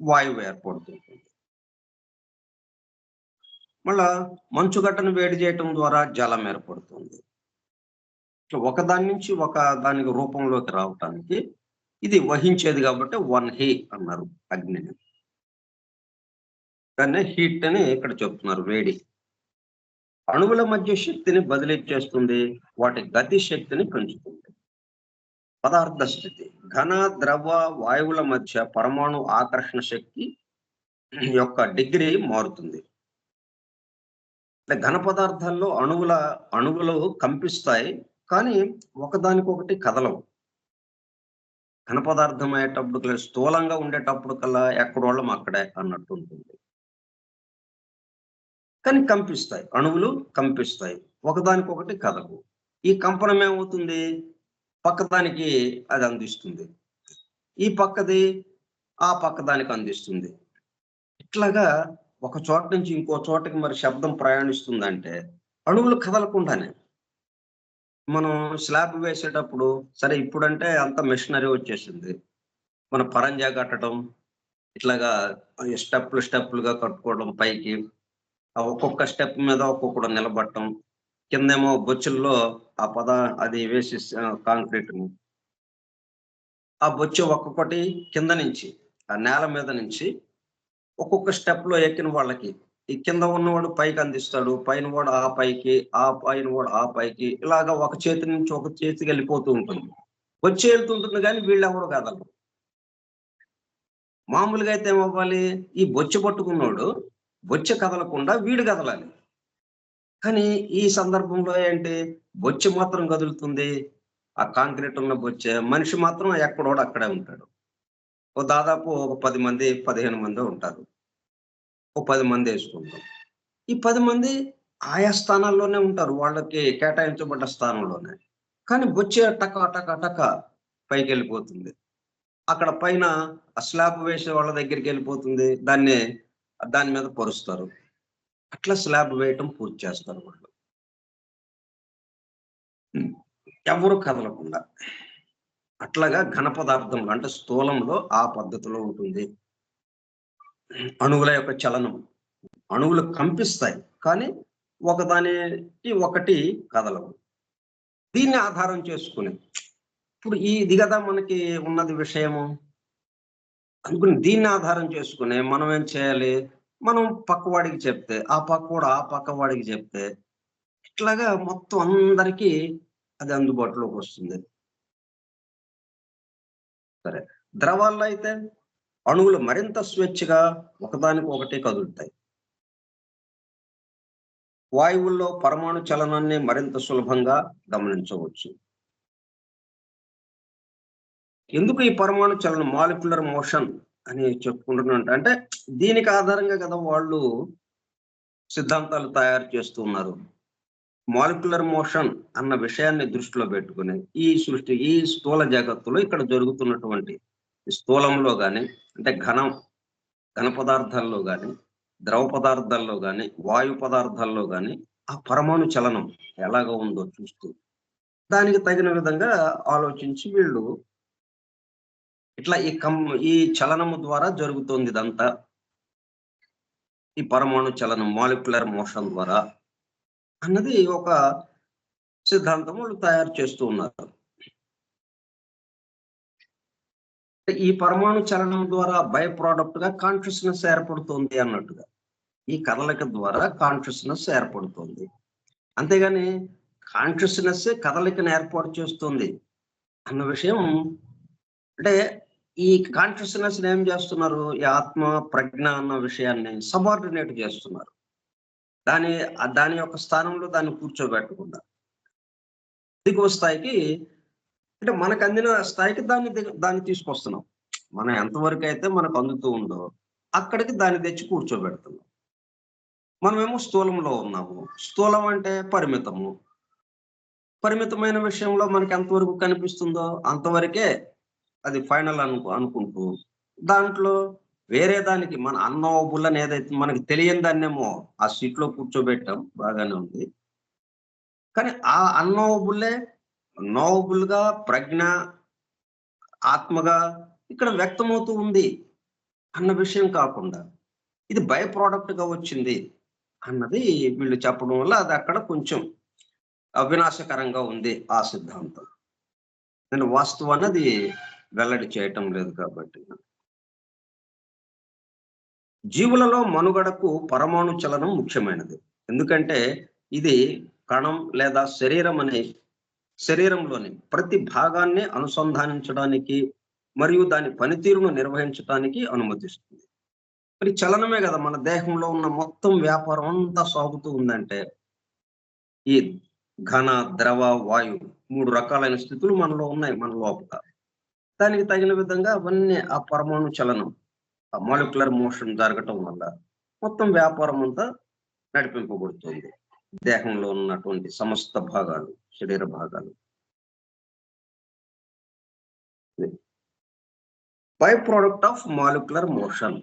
వాయువు ఏర్పడుతుంది. మళ్ళా మంచుగడ్డను వేడి చేయటం ద్వారా జలం ఏర్పడుతుంది. ఒకదాని నుంచి ఒక దానికి రూపంలోకి రావటానికి ఇది వహించేది కాబట్టి వన్ హీ అన్నారు అగ్నిని. దాన్ని హీట్ అని ఇక్కడ చెప్తున్నారు, వేడి. అణువుల మధ్య శక్తిని బదిలీ చేస్తుంది, వాటి గతి శక్తిని పెంచుతుంది. పదార్థ స్థితి ఘన ద్రవ వాయువుల మధ్య పరమాణు ఆకర్షణ శక్తి యొక్క డిగ్రీ మారుతుంది. ఘన పదార్థాల్లో అణువులు కంపిస్తాయి, కానీ ఒకదానికొకటి కదలవు. ఘన పదార్థం అయ్యేటప్పుడు స్థూలంగా ఉండేటప్పుడు కల్లా ఎక్కడోళ్ళం అక్కడే అన్నట్టు ఉంటుంది. కానీ కంపిస్తాయి, అణువులు కంపిస్తాయి, ఒకదానికొకటి కదలవు. ఈ కంపనం ఏమవుతుంది, పక్కదానికి అది అందిస్తుంది, ఈ పక్కది ఆ పక్కదానికి అందిస్తుంది. ఇట్లాగా ఒక చోట నుంచి ఇంకో చోటకి మరి శబ్దం ప్రయాణిస్తుందంటే అణువులు కదలకుండానే. మనం స్లాబ్ వేసేటప్పుడు సరే ఇప్పుడంటే అంత మెషినరీ వచ్చేసింది, మన పరంజా కట్టడం, ఇట్లాగా స్టెప్లుగా కట్టుకోవడం పైకి, ఒక్కొక్క స్టెప్ మీద ఒక్కొక్కడు నిలబడటం, కిందేమో బొచ్చుల్లో అది వేసి కాంక్రీట్ ని, ఆ బొచ్చు ఒక్కొక్కటి కింద నుంచి ఆ నేల మీద నుంచి ఒక్కొక్క స్టెప్ లో ఎక్కిన వాళ్ళకి ఈ కింద ఉన్నవాడు పైకి అందిస్తాడు, పైన వాడు ఆ పైకి, ఆ పైన వాడు ఆ పైకి, ఇలాగా ఒక చేతి నుంచి ఒక చేతికి వెళ్ళిపోతూ ఉంటుంది. వచ్చి వెళ్తుంటుంది కానీ వీళ్ళెవరు కదలరు. మామూలుగా అయితే ఏమవ్వాలి, ఈ బొచ్చు పట్టుకున్నాడు బొచ్చ కదలకుండా వీడు కదలాలి. కానీ ఈ సందర్భంలో ఏంటి, బొచ్చు మాత్రం కదులుతుంది, ఆ కాంక్రీట్ ఉన్న బొచ్చే, మనిషి మాత్రం ఎక్కడోడు అక్కడే ఉంటాడు. దాదాపు ఒక 10 మంది 15 మంది ఉంటారు, ఓ 10 మంది వేసుకుంటాం. ఈ 10 మంది ఆయా స్థానాల్లోనే ఉంటారు, వాళ్ళకి కేటాయించబడ్డ స్థానంలోనే. కానీ బొచ్చే టక టక టక పైకి వెళ్ళిపోతుంది. అక్కడ పైన స్లాబ్ వేసే వాళ్ళ దగ్గరికి వెళ్ళిపోతుంది, దాని మీద పరుస్తారు. అట్లా స్లాబ్ వేయటం పూర్తి చేస్తారు వాళ్ళు, ఎవరు కదలకుండా. అట్లాగా ఘన పదార్థంలో అంటే స్థూలంలో ఆ పద్ధతిలో ఉంటుంది. అణువుల యొక్క చలనం, అణువులు కంపిస్తాయి కానీ ఒకదానికి ఒకటి కదలవు. దీన్ని ఆధారం చేసుకుని ఇప్పుడు ఇది కదా మనకి ఉన్నది విషయము అనుకుని, దీన్ని ఆధారం చేసుకుని మనం ఏం చేయాలి, మనం పక్కవాడికి చెప్తే ఆ పక్కవాడు ఆ పక్కవాడికి చెప్తే ఇట్లాగా మొత్తం అందరికీ అది అందుబాటులోకి వస్తుంది. సరే, ద్రవాల్లో అయితే అణువులు మరింత స్వేచ్ఛగా ఒకదానికి ఒకటి కదులుతాయి. వాయువుల్లో పరమాణు చలనాన్ని మరింత సులభంగా గమనించవచ్చు. ఎందుకు ఈ పరమాణు చలనం మాలిక్యులర్ మోషన్ అని చెప్పుకుంటున్నా అంటే దీనికి ఆధారంగా కదా వాళ్ళు సిద్ధాంతాలు తయారు చేస్తూ ఉన్నారు. మాలిక్యులర్ మోషన్ అన్న విషయాన్ని దృష్టిలో పెట్టుకుని ఈ స్థూల జగత్తులో ఇక్కడ జరుగుతున్నటువంటి స్థూలంలో కానీ అంటే ఘన పదార్థాల్లో కానీ, ద్రవ పదార్థాల్లో కానీ, వాయు పదార్థాల్లో కానీ ఆ పరమాణు చలనం ఎలాగ ఉందో చూస్తూ దానికి తగిన విధంగా ఆలోచించి వీళ్ళు ఇట్లా ఈ చలనము ద్వారా జరుగుతోంది ఇదంతా, ఈ పరమాణు చలనం మాలిక్యులర్ మోషన్ ద్వారా అన్నది ఒక సిద్ధాంతం వాళ్ళు తయారు చేస్తూ ఉన్నారు. ఈ పరమాణు చలనం ద్వారా బై ప్రోడక్ట్ గా కాన్షియస్నెస్ ఏర్పడుతుంది అన్నట్టుగా, ఈ కదలిక ద్వారా కాన్షియస్నెస్ ఏర్పడుతుంది. అంతేగాని కాన్షియస్నెస్ కదలికను ఏర్పాటు చేస్తుంది అన్న విషయం అంటే ఈ కాన్షియస్నెస్ ఏం చేస్తున్నారు, ఈ ఆత్మ ప్రజ్ఞ అన్న విషయాన్ని సబార్డినేట్ చేస్తున్నారు. దాని యొక్క స్థానంలో దాన్ని కూర్చోబెట్టకుండా దిగువ స్థాయికి అంటే మనకు అందిన స్థాయికి దాన్ని తీసుకొస్తున్నాం. మనం ఎంతవరకు అయితే మనకు అందుతూ ఉందో అక్కడికి దాన్ని తెచ్చి కూర్చోబెడుతున్నాం. మనమేమో స్థూలంలో ఉన్నాము. స్థూలం అంటే పరిమితమైన విషయంలో మనకి ఎంతవరకు కనిపిస్తుందో అంతవరకే అది ఫైనల్ అనుకుంటూ దాంట్లో వేరే దానికి మన అన్నోబుల్ అని ఏదైతే మనకి తెలియని దాన్నేమో ఆ సీట్లో కూర్చోబెట్టాం, బాగానే ఉంది. కానీ ఆ అన్నోబుల్లే నోబుల్ గా, ప్రజ్ఞ, ఆత్మగా ఇక్కడ వ్యక్తమవుతూ ఉంది అన్న విషయం కాకుండా, ఇది బై ప్రొడక్ట్ గా వచ్చింది అన్నది వీళ్ళు చెప్పడం వల్ల అది అక్కడ కొంచెం అవినాశకరంగా ఉంది ఆ సిద్ధాంతం. నేను వాస్తవాన్ని అది వెల్లడి చేయటం లేదు కాబట్టి. జీవులలో మనుగడకు పరమాణు చలనం ముఖ్యమైనది. ఎందుకంటే ఇది కణం లేదా శరీరంలోని ప్రతి భాగాన్ని అనుసంధానించడానికి మరియు దాని పనితీరును నిర్వహించడానికి అనుమతిస్తుంది. మరి చలనమే కదా మన దేహంలో ఉన్న మొత్తం వ్యాపారం అంతా సాగుతూ ఉందంటే, ఈ ఘన, ద్రవ, వాయు 3 రకాలైన స్థితులు మనలో ఉన్నాయి మన లోపల. దానికి తగిన విధంగా అవన్నీ ఆ పరమాణు చలనం, ఆ మాలిక్యులర్ మోషన్ జరగటం వల్ల మొత్తం వ్యాపారం అంతా నడిపింపబడుతుంది. దేహంలో ఉన్నటువంటి సమస్త భాగాలు, శరీర భాగాలు. By product of molecular motion.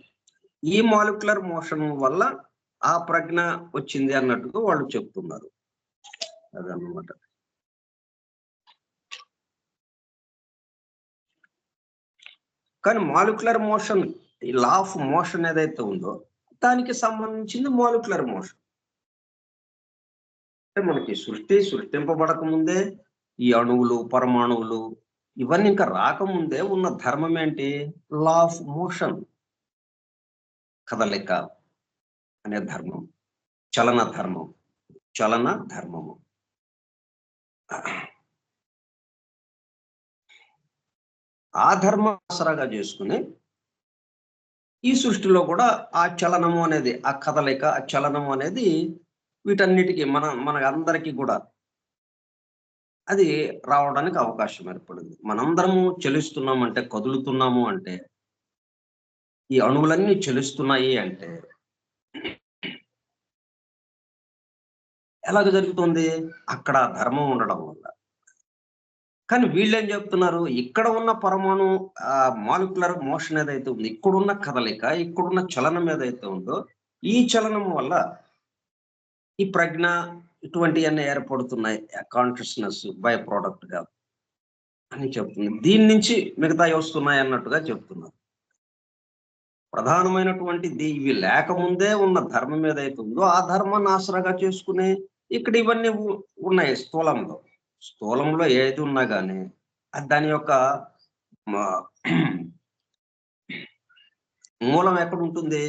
ఈ మాలిక్యులర్ మోషన్ వల్ల ఆ ప్రజ్ఞ వచ్చింది అన్నట్టుగా వాళ్ళు చెప్తున్నారు. అదన్నమాట. కానీ మాలిక్యులర్ మోషన్, ఈ లా ఆఫ్ మోషన్ ఏదైతే ఉందో దానికి సంబంధించింది మాలిక్యులర్ మోషన్. అంటే మనకి సృష్టింపబడక ముందే ఈ అణువులు, పరమాణువులు ఇవన్నీ ఇంకా రాకముందే ఉన్న ధర్మం ఏంటి? లా ఆఫ్ మోషన్, కదలిక అనే ధర్మం, చలన ధర్మం, చలన ధర్మము. ఆ ధర్మం ఆసరాగా చేసుకుని ఈ సృష్టిలో కూడా ఆ చలనము అనేది, ఆ కదలిక, ఆ చలనము అనేది వీటన్నిటికీ మన అందరికీ కూడా అది రావడానికి అవకాశం ఏర్పడింది. మనందరము చలిస్తున్నామంటే, కదులుతున్నాము అంటే, ఈ అణువులన్నీ చలిస్తున్నాయి అంటే ఎలాగ జరుగుతుంది? అక్కడ ధర్మం ఉండడం వల్ల. కానీ వీళ్ళేం చెప్తున్నారు? ఇక్కడ ఉన్న పరమాణు మాలిక్యులర్ మోషన్ ఏదైతే ఉందో, ఇక్కడున్న కదలిక, ఇక్కడున్న చలనం ఏదైతే ఉందో, ఈ చలనం వల్ల ఈ ప్రజ్ఞ ఇటువంటివన్నీ ఏర్పడుతున్నాయి. కాన్షియస్‌నెస్ బై ప్రొడక్ట్‌గా అని చెప్తుంది. దీని నుంచి మిగతాయి వస్తున్నాయి అన్నట్టుగా చెప్తున్నారు. ప్రధానమైనటువంటిది ఇవి లేకముందే ఉన్న ధర్మం ఏదైతే ఉందో, ఆ ధర్మాన్ని ఆసరాగా చేసుకుని ఇక్కడ ఇవన్నీ ఉన్నాయి స్థూలంలో. స్థూలంలో ఏది ఉన్నా గాని అది దాని యొక్క మ మూలం ఎక్కడుంటుంది?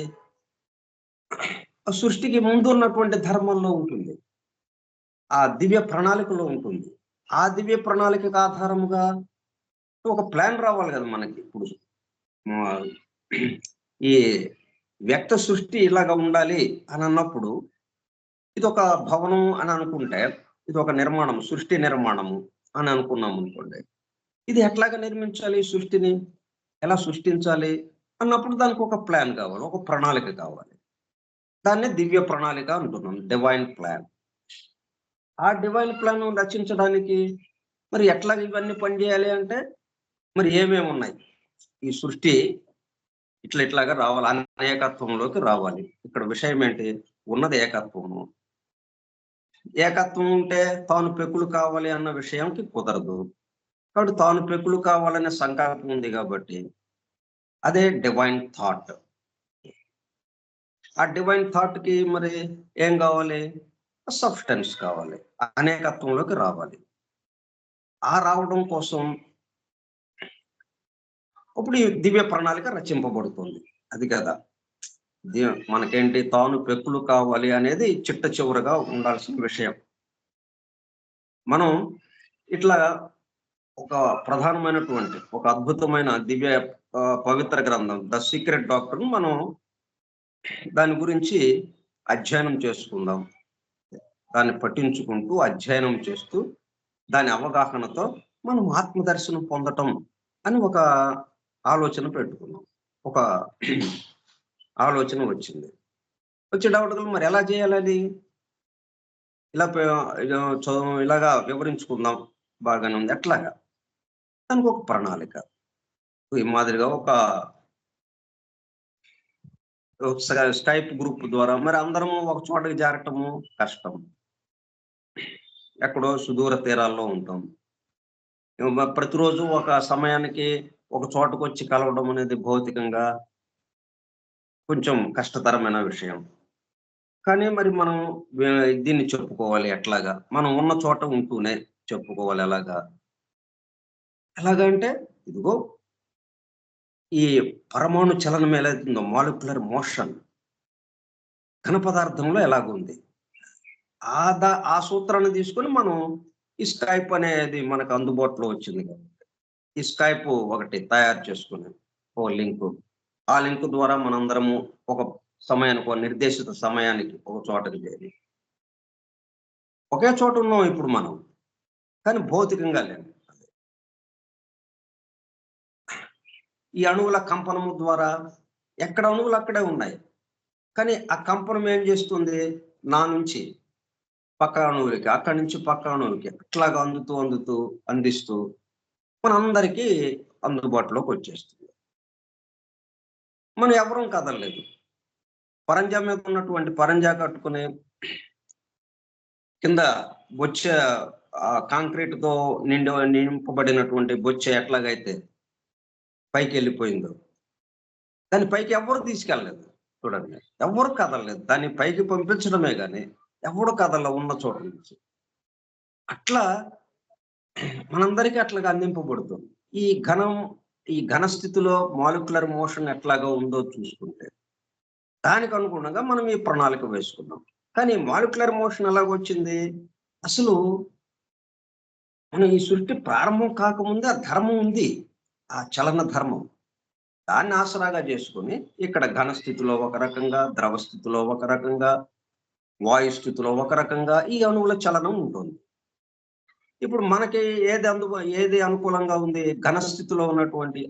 ఆ సృష్టికి ముందు ఉన్నటువంటి ధర్మంలో ఉంటుంది. ఆ దివ్య ప్రణాళికలో ఉంటుంది. ఆ దివ్య ప్రణాళికకు ఆధారముగా ఒక ప్లాన్ రావాలి కదా మనకి. ఇప్పుడు ఆహ్, ఈ వ్యక్త సృష్టి ఇలాగ ఉండాలి అని అన్నప్పుడు, ఇదొక భవనం అని అనుకుంటే, ఇదొక నిర్మాణం, సృష్టి నిర్మాణము అని అనుకున్నామనుకోండి. ఇది ఎట్లాగా నిర్మించాలి సృష్టిని? ఎలా సృష్టించాలి? అన్నప్పుడు దానికి ఒక ప్లాన్ కావాలి. ఒక ప్రణాళిక కావాలి. దాన్నే దివ్య ప్రణాళిక అంటున్నాం. Divine plan. ఆ డివైన్ ప్లాన్ రచించడానికి మరి ఎట్లాగ ఇవన్నీ పనిచేయాలి అంటే, మరి ఏమేమున్నాయి? ఈ సృష్టి ఇట్లాగా రావాలి. ఏకత్వంలోకి రావాలి. ఇక్కడ విషయం ఏంటి? ఉన్నది ఏకత్వము. ఏకత్వం ఉంటే తాను పెకులు కావాలి అన్న విషయంకి కుదరదు. కాబట్టి తాను పెకులు కావాలనే సంకల్పం ఉంది కాబట్టి అదే డివైన్ థాట్. ఆ డివైన్ థాట్‌కి మరి ఏం కావాలి? సబ్‌స్టెన్స్ కావాలి. అనేకత్వంలోకి రావాలి. ఆ రావడం కోసం ఇప్పుడు ఈ దివ్య ప్రణాళిక రచింపబడుతుంది. అది కదా! మనకేంటి తాను పెక్కులు కావాలి అనేది చిట్ట చివరగా ఉండాల్సిన విషయం. మనం ఇట్లా ఒక ప్రధానమైనటువంటి, ఒక అద్భుతమైన దివ్య పవిత్ర గ్రంథం 'ద సీక్రెట్ డాక్టర్‌ను' మనం దాని గురించి అధ్యయనం చేసుకుందాం. దాన్ని పఠించుకుంటూ, అధ్యయనం చేస్తూ, దాని అవగాహనతో మనం ఆత్మదర్శనం పొందటం అని ఒక ఆలోచన పెట్టుకున్నాం. ఒక ఆలోచన వచ్చింది. వచ్చేటప్పటికి మరి ఎలా చేయాలది? ఇలా ఇలాగా వివరించుకుందాం. బాగానే ఉంది. ఎట్లాగా? దానికొక ప్రణాళిక. ఈ మాదిరిగా ఒక స్కైప్ గ్రూప్ ద్వారా మరి అందరము ఒక చోటకి చేరటము కష్టం. ఎక్కడో సుదూర తీరాల్లో ఉంటాం. ప్రతిరోజు ఒక సమయానికి ఒక చోటకొచ్చి కలవడం అనేది భౌతికంగా కొంచెం కష్టతరమైన విషయం. కానీ మరి మనం దీన్ని చెప్పుకోవాలి ఎట్లాగా? మనం ఉన్న చోట ఉంటూనే చెప్పుకోవాలి ఎలాగా? ఎలాగంటే ఇదిగో ఈ పరమాణు చలనం ఏదైతుందో మాలిక్యులర్ మోషన్ ఘన పదార్థంలో ఎలాగుంది. ఆ సూత్రాన్ని తీసుకొని మనం ఈ స్కైప్ అనేది మనకు అందుబాటులో వచ్చింది కాబట్టి, ఈ స్కైప్ ఒకటి తయారు చేసుకుని ఓ లింకు. ఆ లింక్ ద్వారా మనందరము ఒక సమయానికి, ఒక నిర్దేశిత సమయానికి ఒక చోటకి చేరి ఒకే చోట ఉన్నాం ఇప్పుడు మనం. కానీ భౌతికంగా లేము. ఈ అణువుల కంపనము ద్వారా ఎక్కడ అణువులు అక్కడే ఉన్నాయి. కానీ ఆ కంపనం ఏం చేస్తుంది? నా నుంచి పక్క అణువులకి, అక్కడి నుంచి పక్క అణువులకి అట్లాగా అందుతూ అందిస్తూ మనందరికీ అందుబాటులోకి వచ్చేస్తుంది. మనం ఎవరం కదలలేదు. పరంజా మీద ఉన్నటువంటి పరంజా కట్టుకుని కింద బొచ్చె కాంక్రీట్‌తో నింపబడినటువంటి బొచ్చె ఎట్లాగైతే పైకి వెళ్ళిపోయిందో, దాన్ని పైకి ఎవ్వరు తీసుకెళ్ళలేదు. చూడండి, ఎవ్వరు కదలలేదు. దాన్ని పైకి పంపించడమే గాని ఎవడు కదల ఉన్న చోట నుంచి. అట్లా మనందరికీ అట్లాగా అందింపబడుతుంది. ఈ ఘన స్థితిలో మాలిక్యులర్ మోషన్ ఎట్లాగా ఉందో చూసుకుంటే, దానికి అనుగుణంగా మనం ఈ ప్రణాళిక వేసుకున్నాం. కానీ మాలిక్యులర్ మోషన్ ఎలాగొచ్చింది? అసలు మనం ఈ సృష్టి ప్రారంభం కాకముందే ఆ ధర్మం ఉంది. ఆ చలన ధర్మం. దాన్ని ఆసరాగా చేసుకొని ఇక్కడ ఘన స్థితిలో ఒక రకంగా, ద్రవ స్థితిలో ఒక రకంగా, వాయు స్థితిలో ఒక రకంగా ఈ అణువుల చలనం ఉంటుంది. ఇప్పుడు మనకి ఏది అనుకూలంగా ఉంది? ఘన స్థితిలో ఉన్నటువంటి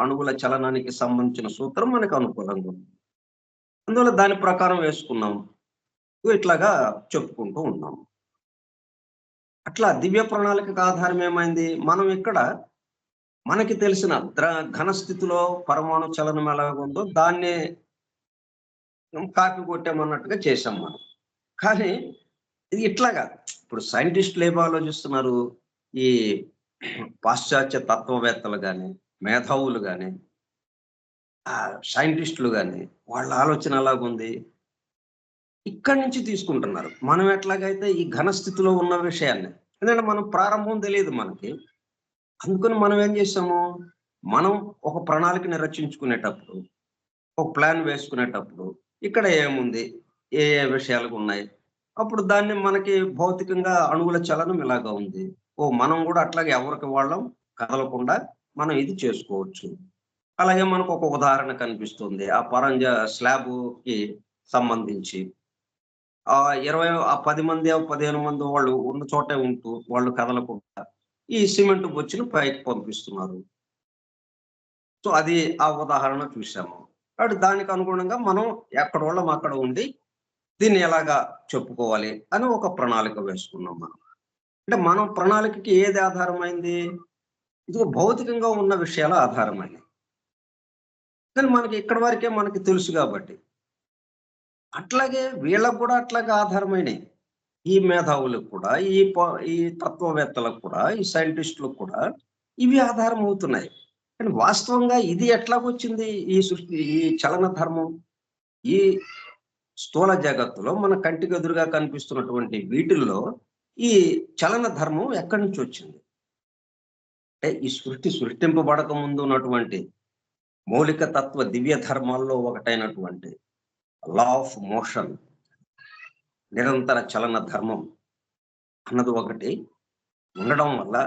అణువుల చలనానికి సంబంధించిన సూత్రం మనకు అనుకూలంగా ఉంది. అందువల్ల దాని ప్రకారం వేసుకున్నాం. ఇట్లాగా చెప్పుకుంటూ ఉన్నాం. అట్లా దివ్య ప్రణాళికకు ఆధారం ఏమైంది? మనం ఇక్కడ మనకి తెలిసిన ఘన స్థితిలో పరమాణు చలనం ఎలాగుందో దాన్నే కాపీ కొట్టామన్నట్టుగా చేశాం మనం. కానీ ఇది ఇట్లాగా ఇప్పుడు సైంటిస్టులు ఏం ఆలోచిస్తున్నారు? ఈ పాశ్చాత్య తత్వవేత్తలు గాని, మేధావులు గాని, సైంటిస్టులు గాని వాళ్ళ ఆలోచన ఎలాగుంది? ఇక్కడి నుంచి తీసుకుంటున్నారు. మనం ఎట్లాగైతే ఈ ఘన స్థితిలో ఉన్న విషయాన్ని, ఎందుకంటే మనం ప్రారంభం తెలియదు మనకి. అందుకని మనం ఏం చేసాము? మనం ఒక ప్రణాళికని రచించుకునేటప్పుడు, ఒక ప్లాన్ వేసుకునేటప్పుడు ఇక్కడ ఏముంది? ఏ విషయాలు ఉన్నాయి? అప్పుడు దాన్ని మనకి భౌతికంగా అణువుల చలనం ఇలాగా ఉంది. మనం కూడా అట్లాగే ఎవరికి వాళ్ళం కదలకుండా మనం ఇది చేసుకోవచ్చు. అలాగే మనకు ఒక ఉదాహరణ కనిపిస్తుంది. ఆ పరంజా స్లాబ్‌కి సంబంధించి 10 మంది, 15 మంది వాళ్ళు ఉన్న చోటే ఉంటూ వాళ్ళు కదలకుండా ఈ సిమెంట్ బొచ్చును పైకి పంపిస్తున్నారు. సో, అది ఆ ఉదాహరణ చూసాము. కాబట్టి దానికి అనుగుణంగా మనం ఎక్కడోళ్ళం అక్కడ ఉండి దీన్ని ఎలాగా చెప్పుకోవాలి అని ఒక ప్రణాళిక వేసుకున్నాం మనం. అంటే మనం ప్రణాళికకి ఏది ఆధారమైంది? ఇదిగో భౌతికంగా ఉన్న విషయాలు ఆధారమైనయి. కానీ మనకి ఇక్కడి వరకే మనకి తెలుసు గాబట్టి. అట్లాగే వీళ్ళకి కూడా అట్లాగే ఆధారమైనయి. ఈ మేధావులకు కూడా, ఈ తత్వవేత్తలకు కూడా, ఈ సైంటిస్టులకు కూడా ఇవి ఆధారం అవుతున్నాయి. కానీ వాస్తవంగా ఇది ఎట్లాగొచ్చింది? ఈ చలన ధర్మం, ఈ స్థూల జగత్తులో మన కంటికి ఎదురుగా కనిపిస్తున్నటువంటి వీటిల్లో ఈ చలన ధర్మం ఎక్కడి నుంచి వచ్చింది? అంటే ఈ సృష్టింపబడక ముందు ఉన్నటువంటి మౌలిక తత్వ దివ్య ధర్మాల్లో ఒకటైనటువంటి లా ఆఫ్ మోషన్, నిరంతర చలన ధర్మం అన్నది ఒకటి ఉండడం వల్ల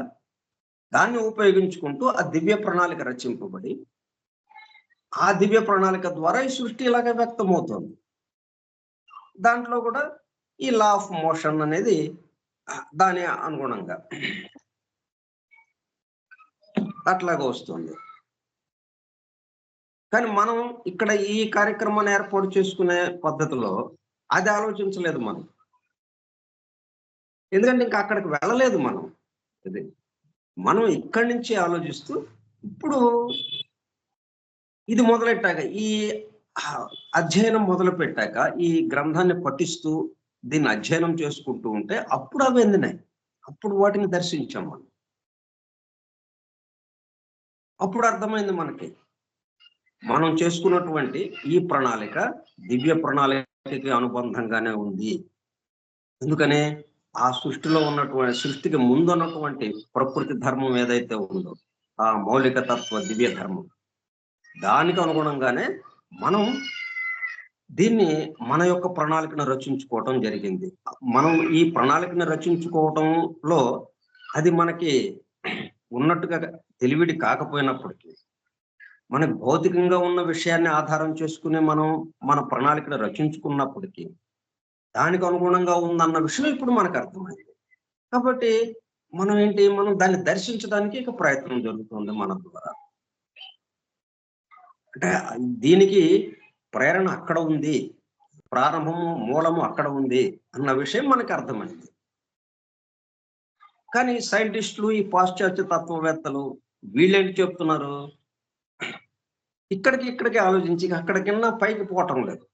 దాన్ని ఉపయోగించుకుంటూ ఆ దివ్య ప్రణాళిక రచింపబడి, ఆ దివ్య ప్రణాళిక ద్వారా ఈ సృష్టి ఇలాగే వ్యక్తమవుతోంది. దాంట్లో కూడా ఈ లా ఆఫ్ మోషన్ అనేది దాని అనుగుణంగా అట్లాగా వస్తుంది. కానీ మనం ఇక్కడ ఈ కార్యక్రమాన్ని ఏర్పాటు చేసుకునే పద్ధతిలో అది ఆలోచించలేదు మనం. ఎందుకంటే ఇంకా అక్కడికి వెళ్ళలేదు మనం. ఇది మనం ఇక్కడి నుంచి ఆలోచిస్తూ ఇప్పుడు ఇది మొదలెట్టాక ఈ అధ్యయనం మొదలు పెట్టాక ఈ గ్రంథాన్ని పఠిస్తూ దీన్ని అధ్యయనం చేసుకుంటూ ఉంటే అప్పుడు అవి అందినాయి. అప్పుడు వాటిని దర్శించాం మనం. అప్పుడు అర్థమైంది మనకి మనం చేసుకున్నటువంటి ఈ ప్రణాళిక దివ్య ప్రణాళికకి అనుబంధంగానే ఉంది. ఎందుకని ఆ సృష్టికి ముందు ఉన్నటువంటి ప్రకృతి ధర్మం ఏదైతే ఉందో ఆ మౌలిక తత్వ దివ్య ధర్మం, దానికి అనుగుణంగానే మనం దీన్ని మన యొక్క ప్రణాళికను రచించుకోవటం జరిగింది. మనం ఈ ప్రణాళికను రచించుకోవటంలో అది మనకి ఉన్నట్టుగా తెలివిడి కాకపోయినప్పటికీ, మనకు భౌతికంగా ఉన్న విషయాన్ని ఆధారం చేసుకుని మనం మన ప్రణాళికను రచించుకున్నప్పటికీ దానికి అనుగుణంగా ఉందన్న విషయం ఇప్పుడు మనకు అర్థమైంది. కాబట్టి మనం దాన్ని దర్శించడానికి ఇక ప్రయత్నం జరుగుతుంది మన ద్వారా. అంటే దీనికి ప్రేరణ అక్కడ ఉంది, ప్రారంభము మూలము అక్కడ ఉంది అన్న విషయం మనకు అర్థమైంది. కానీ సైంటిస్టులు, ఈ పాశ్చాత్య తత్వవేత్తలు వీళ్ళేంటి చెప్తున్నారు, ఇక్కడికి ఆలోచించి అక్కడికన్నా పైకి పోవటం లేదు.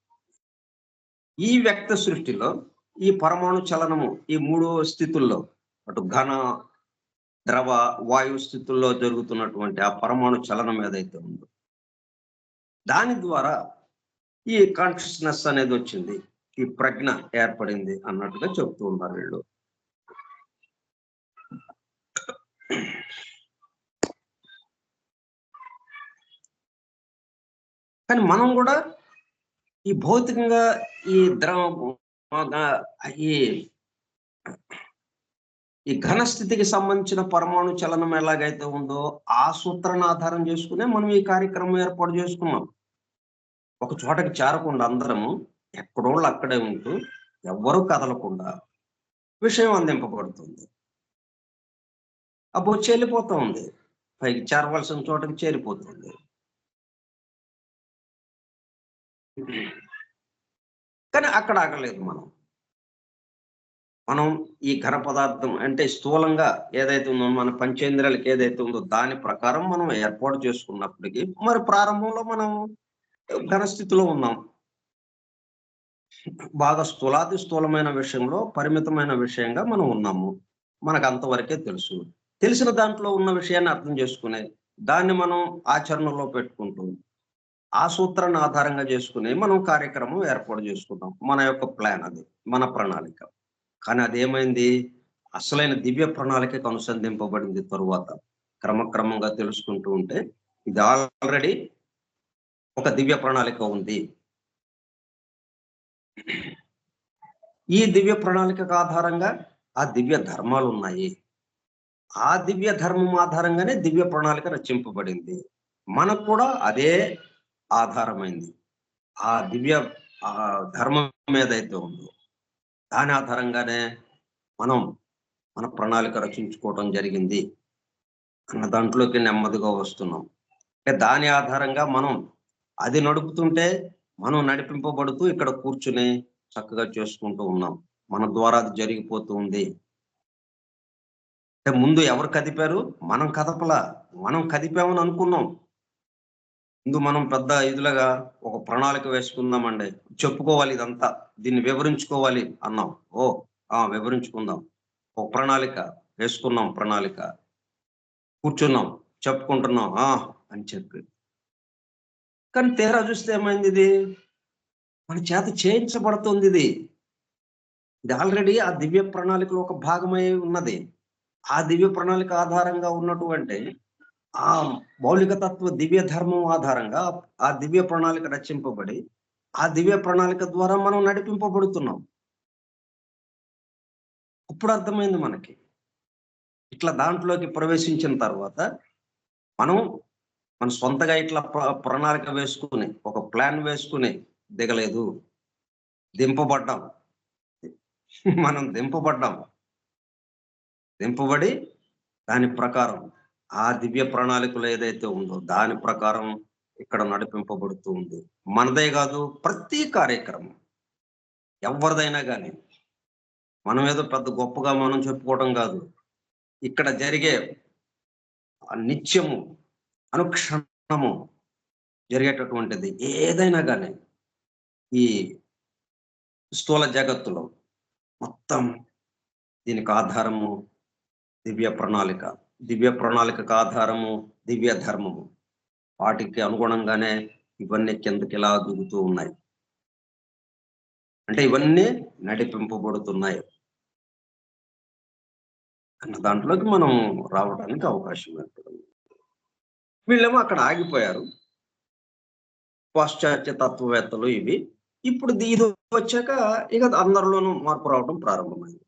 ఈ వ్యక్త సృష్టిలో ఈ పరమాణు చలనము ఈ 3 స్థితుల్లో అటు ఘన, ద్రవ, వాయు స్థితుల్లో జరుగుతున్నటువంటి ఆ పరమాణు చలనం ఏదైతే ఉందో దాని ద్వారా ఈ కాన్షియస్నెస్ అనేది వచ్చింది, ఈ ప్రజ్ఞ ఏర్పడింది అన్నట్టుగా చెప్తూ ఉన్నారు వీళ్ళు. కానీ మనం కూడా ఈ భౌతికంగా ఈ ఈ ఘనస్థితికి సంబంధించిన పరమాణు చలనం ఎలాగైతే ఉందో ఆ సూత్రాన్ని ఆధారం చేసుకునే మనం ఈ కార్యక్రమం ఏర్పాటు చేసుకున్నాం. ఒక చోటకి చేరకుండా అందరము ఎక్కడోళ్ళు అక్కడే ఉంటూ ఎవ్వరూ కదలకుండా విషయం అందింపబడుతుంది. అప్పుడు చెల్లిపోతూ ఉంది, పైకి చేరవలసిన చోటకి చేరిపోతుంది. కానీ అక్కడ ఆగలేదు మనం ఈ ఘన పదార్థం అంటే స్థూలంగా ఏదైతే ఉందో మన పంచేంద్రియాలకు ఏదైతే ఉందో దాని ప్రకారం మనం ఏర్పాటు చేసుకున్నప్పటికీ మరి ప్రారంభంలో మనం ఘనస్థితిలో ఉన్నాం. బాగా స్థూలమైన విషయంలో పరిమితమైన విషయంగా మనం ఉన్నాము. మనకు అంతవరకే తెలుసు. తెలిసిన దాంట్లో ఉన్న విషయాన్ని అర్థం చేసుకునే దాన్ని మనం ఆచరణలో పెట్టుకుంటూ ఆ సూత్రాన్ని ఆధారంగా చేసుకుని మనం కార్యక్రమం ఏర్పాటు చేసుకుంటాం. మన యొక్క ప్లాన్ అది, మన ప్రణాళిక. కానీ అదేమైంది, అసలైన దివ్య ప్రణాళికకు అనుసంధింపబడింది తరువాత క్రమక్రమంగా తెలుసుకుంటూ ఉంటే ఇది ఆల్రెడీ ఒక దివ్య ప్రణాళిక ఉంది. ఈ దివ్య ప్రణాళికకు ఆధారంగా ఆ దివ్య ధర్మాలు ఉన్నాయి. ఆ దివ్య ధర్మం ఆధారంగానే దివ్య ప్రణాళిక రచింపబడింది. మనకు కూడా అదే ఆధారమైంది. ఆ దివ్య ధర్మం ఏదైతే ఉందో దాని ఆధారంగానే మనం మన ప్రణాళిక రచించుకోవటం జరిగింది అన్న దాంట్లోకి నెమ్మదిగా వస్తున్నాం. దాని ఆధారంగా మనం అది నడుపుతుంటే మనం నడిపింపబడుతూ ఇక్కడ కూర్చుని చక్కగా చేసుకుంటూ ఉన్నాం. మన ద్వారా అది జరిగిపోతూ ఉంది. అంటే ముందు ఎవరు కదిపారు, మనం కదపలా, మనం కదిపామని అనుకున్నాం. ముందు మనం పెద్ద ఇదిలాగా ఒక ప్రణాళిక వేసుకుందామండి, చెప్పుకోవాలి, ఇదంతా దీన్ని వివరించుకోవాలి అన్నాం. వివరించుకుందాం, ఒక ప్రణాళిక వేసుకున్నాం, ప్రణాళిక కూర్చున్నాం, చెప్పుకుంటున్నాం అని చెప్పి. కానీ తీరా చూస్తే ఏమైంది, ఇది మన చేత చేయించబడుతుంది. ఇది ఆల్రెడీ ఆ దివ్య ప్రణాళికలో ఒక భాగమై ఉన్నది. ఆ దివ్య ప్రణాళిక ఆధారంగా ఉన్నటువంటి ఆ మౌలిక తత్వ దివ్య ధర్మం ఆధారంగా ఆ దివ్య ప్రణాళిక రచింపబడి ఆ దివ్య ప్రణాళిక ద్వారా మనం నడిపింపబడుతున్నాం. ఇప్పుడు అర్థమైంది మనకి. ఇట్లా దాంట్లోకి ప్రవేశించిన తర్వాత మనం మన సొంతగా ఇట్లా ప్రణాళిక వేసుకుని ఒక ప్లాన్ వేసుకుని దిగలేదు, దింపబడ్డాం. మనం దింపబడి దాని ప్రకారం ఆ దివ్య ప్రణాళికలు ఏదైతే ఉందో దాని ప్రకారం ఇక్కడ నడిపింపబడుతూ ఉంది. మనదే కాదు, ప్రతి కార్యక్రమం ఎవరిదైనా కానీ మనం ఏదో పెద్ద గొప్పగా మనం చెప్పుకోవడం కాదు. ఇక్కడ జరిగే నిత్యము అనుక్షణము జరిగేటటువంటిది ఏదైనా కానీ ఈ స్థూల జగత్తులో మొత్తం దీనికి ఆధారము దివ్య ప్రణాళిక. దివ్య ప్రణాళికకు ఆధారము దివ్య ధర్మము. వాటికి అనుగుణంగానే ఇవన్నీ కిందకి ఇలా దిగుతూ ఉన్నాయి. అంటే ఇవన్నీ నడిపింపబడుతున్నాయి అన్న దాంట్లోకి మనం రావడానికి అవకాశం ఉంటుంది. వీళ్ళేమో అక్కడ ఆగిపోయారు. పాశ్చాత్య తత్వవేత్తలు ఇవి. ఇప్పుడు ఇది వచ్చాక ఇక అందరిలోనూ మార్పు రావడం ప్రారంభమైంది.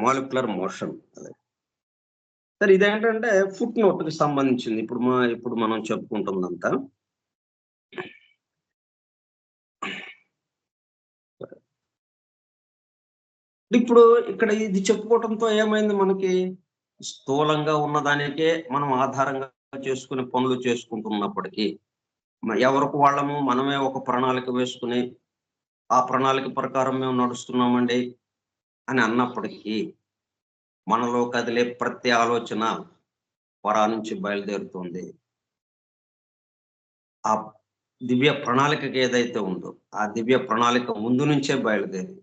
మాలిక్యులర్ మోషన్ అదే. సరే, ఇదేంటంటే ఫుట్ నోట్కి సంబంధించింది. ఇప్పుడు మనం చెప్పుకుంటుందంతా. ఇప్పుడు ఇక్కడ ఇది చెప్పుకోవటంతో ఏమైంది, మనకి స్థూలంగా ఉన్నదానికే మనం ఆధారంగా చేసుకుని పనులు చేసుకుంటున్నప్పటికీ ఎవరికి వాళ్ళము మనమే ఒక ప్రణాళిక వేసుకుని ఆ ప్రణాళిక ప్రకారం మేము నడుస్తున్నామండి అని అన్నప్పటికీ మనలో కదిలే ప్రతి ఆలోచన పరా నుంచి బయలుదేరుతుంది. ఆ దివ్య ప్రణాళికకి ఏదైతే ఉందో ఆ దివ్య ప్రణాళిక ముందు నుంచే బయలుదేరి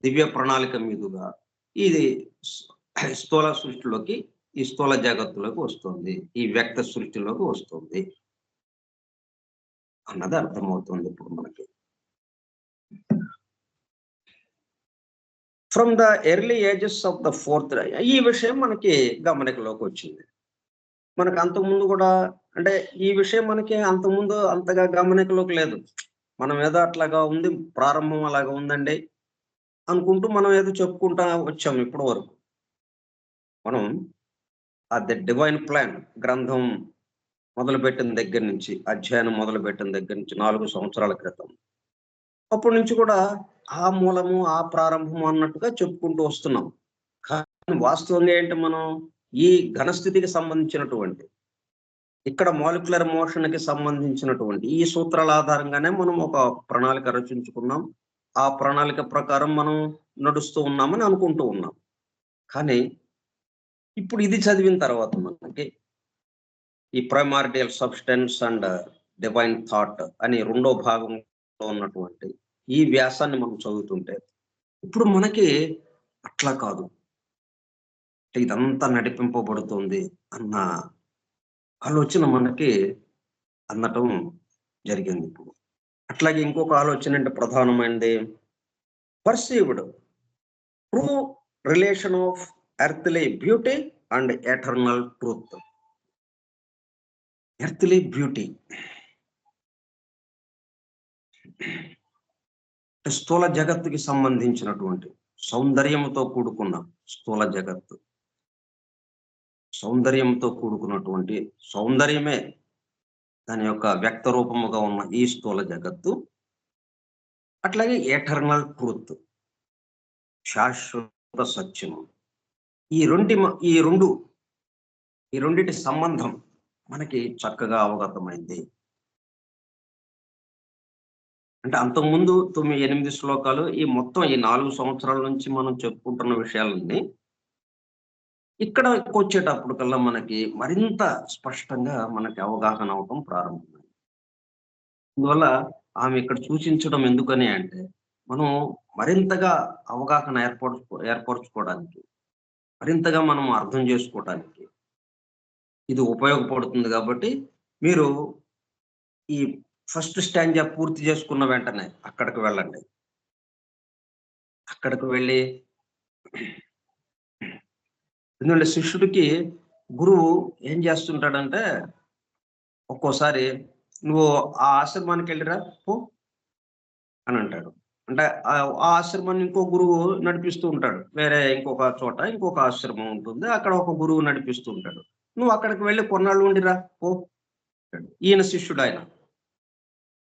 దివ్య ప్రణాళిక మీదుగా ఇది స్థూల సృష్టిలోకి, ఈ స్థూల జగత్తులోకి వస్తుంది, ఈ వ్యక్త సృష్టిలోకి వస్తుంది అన్నది అర్థమవుతుంది ఇప్పుడు మనకి. From the early ages of the fourth, ఈ విషయం మనకి గమనికలోకి వచ్చింది. మనకు అంతకుముందు కూడా, అంటే ఈ విషయం మనకి అంతకుముందు అంతగా గమనికలోకి లేదు. మనం ఏదో అట్లాగా ఉంది, ప్రారంభం అలాగా ఉందండి అనుకుంటూ మనం ఏదో చెప్పుకుంటా వచ్చాము ఇప్పటి వరకు. మనం ది డివైన్ ప్లాన్ గ్రంథం మొదలుపెట్టిన దగ్గర నుంచి, అధ్యయనం మొదలుపెట్టిన దగ్గర నుంచి 4 సంవత్సరాల క్రితం, అప్పటి నుంచి కూడా ఆ మూలము, ఆ ప్రారంభము అన్నట్టుగా చెప్పుకుంటూ వస్తున్నాం. కానీ వాస్తవంగా ఏంటి, మనం ఈ ఘనస్థితికి సంబంధించినటువంటి, ఇక్కడ మాలిక్యులర్ మోషన్కి సంబంధించినటువంటి ఈ సూత్రాల ఆధారంగానే మనం ఒక ప్రణాళిక రచించుకున్నాం. ఆ ప్రణాళిక ప్రకారం మనం నడుస్తూ ఉన్నామని అనుకుంటూ ఉన్నాం. కానీ ఇప్పుడు ఇది చదివిన తర్వాత మనకి ఈ primordial substance and divine thought అని 2వ భాగంలో ఉన్నటువంటి ఈ వ్యాసాన్ని మనం చదువుతుంటే ఇప్పుడు మనకి అట్లా కాదు, ఇదంతా నడిపింపబడుతుంది అన్న ఆలోచన మనకి అందటం జరిగింది ఇప్పుడు. అట్లాగే ఇంకొక ఆలోచన అంటే ప్రధానమైనది perceived true relation of earthly beauty and eternal truth. Earthly beauty, స్థూల జగత్తుకి సంబంధించినటువంటి సౌందర్యంతో కూడుకున్న స్థూల జగత్తు, సౌందర్యంతో కూడుకున్నటువంటి సౌందర్యమే దాని యొక్క వ్యక్త రూపముగా ఉన్న ఈ స్థూల జగత్తు, అట్లాగే ఎటర్నల్ ట్రూత్ శాశ్వత సత్యము, ఈ రెండిటి సంబంధం మనకి చక్కగా అవగతమైంది. అంటే అంతకుముందు 8 శ్లోకాలు ఈ మొత్తం ఈ 4 సంవత్సరాల నుంచి మనం చెప్పుకుంటున్న విషయాలన్నీ ఇక్కడకి వచ్చేటప్పుడు కల్లా మనకి మరింత స్పష్టంగా మనకి అవగాహన అవటం ప్రారంభమైంది. అందువల్ల ఆమె ఇక్కడ సూచించడం ఎందుకని అంటే, మనం మరింతగా అవగాహన ఏర్పరచుకోవడానికి, మరింతగా మనం అర్థం చేసుకోవడానికి ఇది ఉపయోగపడుతుంది. కాబట్టి మీరు ఈ ఫస్ట్ స్టాంజా పూర్తి చేసుకున్న వెంటనే అక్కడికి వెళ్ళండి. అక్కడికి వెళ్ళి, ఎందుకంటే శిష్యుడికి గురువు ఏం చేస్తుంటాడంటే, ఒక్కోసారి నువ్వు ఆ ఆశ్రమానికి వెళ్ళిరా పో అని అంటాడు. అంటే ఆ ఆశ్రమాన్ని ఇంకో గురువు నడిపిస్తూ ఉంటాడు. వేరే ఇంకొక చోట ఇంకొక ఆశ్రమం ఉంటుంది, అక్కడ ఒక గురువు నడిపిస్తూ ఉంటాడు. నువ్వు అక్కడికి వెళ్ళి కొన్నాళ్ళు ఉండిరా పో. ఈయన శిష్యుడు ఆయన.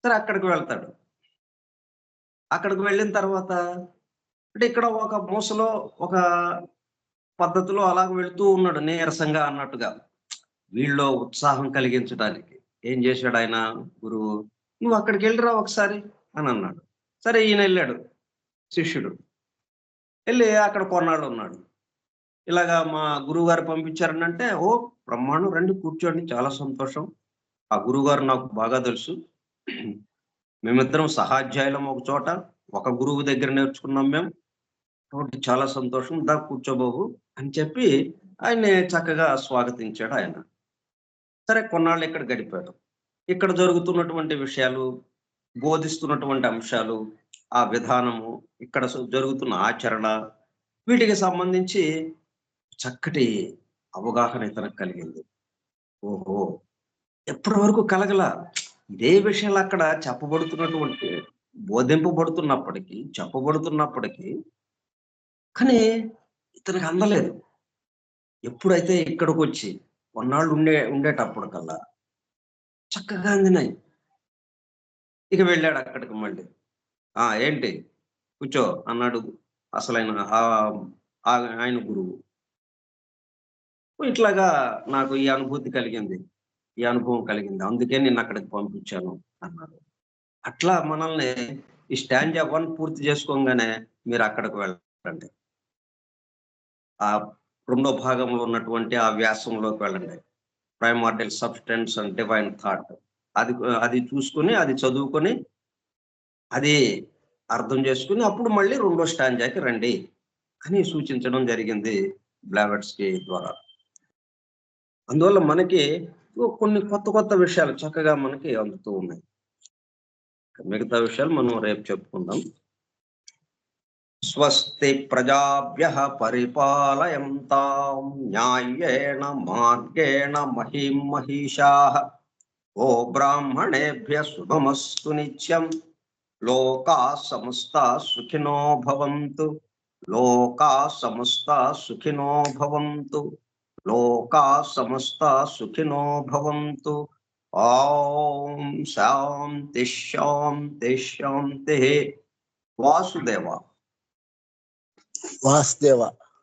సరే, అక్కడికి వెళ్తాడు. అక్కడికి వెళ్ళిన తర్వాత అంటే ఇక్కడ ఒక మూసలో ఒక పద్ధతిలో అలాగ వెళుతూ ఉన్నాడు నీరసంగా అన్నట్టుగా. వీళ్ళలో ఉత్సాహం కలిగించడానికి ఏం చేశాడు ఆయన గురువు, నువ్వు అక్కడికి వెళ్ళిరా ఒకసారి అని అన్నాడు. సరే, ఈయన వెళ్ళాడు శిష్యుడు. వెళ్ళి అక్కడ కొన్నాళ్ళు ఉన్నాడు. ఇలాగా మా గురువు గారు పంపించారని అంటే, ఓ బ్రహ్మాండం, రండి కూర్చోండి, చాలా సంతోషం ఆ గురువు గారు నాకు బాగా తెలుసు. మేమిద్దరం సహాధ్యాయులం ఒక చోట. ఒక గురువు దగ్గర నేర్చుకున్నాం మేము. కాబట్టి చాలా సంతోషం. దా కూర్చో బాబు అని చెప్పి ఆయన్ని చక్కగా స్వాగతించాడు ఆయన. సరే కొన్నాళ్ళు ఇక్కడ గడిపాడు. ఇక్కడ జరుగుతున్నటువంటి విషయాలు, బోధిస్తున్నటువంటి అంశాలు, ఆ విధానము, ఇక్కడ జరుగుతున్న ఆచరణ, వీటికి సంబంధించి చక్కటి అవగాహన ఇతనికి కలిగింది. ఓహో! ఎప్పటి వరకు కలగల. ఇదే విషయాలు అక్కడ చెప్పబడుతున్నటువంటి బోధింపబడుతున్నప్పటికీ, చెప్పబడుతున్నప్పటికీ, కానీ ఇతనికి అందలేదు. ఎప్పుడైతే ఇక్కడికొచ్చి కొన్నాళ్ళు ఉండేటప్పటికల్లా చక్కగా అందినాయి. ఇక వెళ్ళాడు అక్కడికి మళ్ళీ. ఏంటి కూర్చో అన్నాడు అసలైన ఆయన గురువు. ఇట్లాగా నాకు ఈ అనుభూతి కలిగింది. ఈ అనుభవం కలిగింది. అందుకే నిన్నక్కడికి పంపించాను అన్నాడు. అట్లా మనల్ని ఈ స్టాంజా 1 పూర్తి చేసుకోంగానే మీరక్కడికి వెళ్ళండి. ఆ రెండో భాగంలో ఉన్నటువంటి ఆ వ్యాసంలోకి వెళ్ళండి. Primordial substance and divine thought. అది చూసుకొని, అది చదువుకొని, అది అర్థం చేసుకొని, అప్పుడు మళ్ళీ రెండో స్టాంజాకి రండి అని సూచించడం జరిగింది బ్లావెట్స్‌కి ద్వారా. అందువల్ల మనకి కొన్ని కొత్త విషయాలు చక్కగా మనకి అందుతూ ఉన్నాయి. మిగతా విషయాలు మనం రేపు చెప్పుకుందాం. స్వస్తి ప్రజాభ్యః పరిపాలయంతాం న్యాయేన మార్గేణ మహీం మహిషాః. ఓ బ్రాహ్మణేభ్యః శుభమస్తు నిత్యం. లోకాః సమస్తాః సుఖినో భవంతు. లోకాః సమస్తాః సుఖినో భవంతు. లోకాః సమస్తాః సుఖినో భవంతు. ఓం శాంతి శాంతి శాంతిః. వాసుదేవ.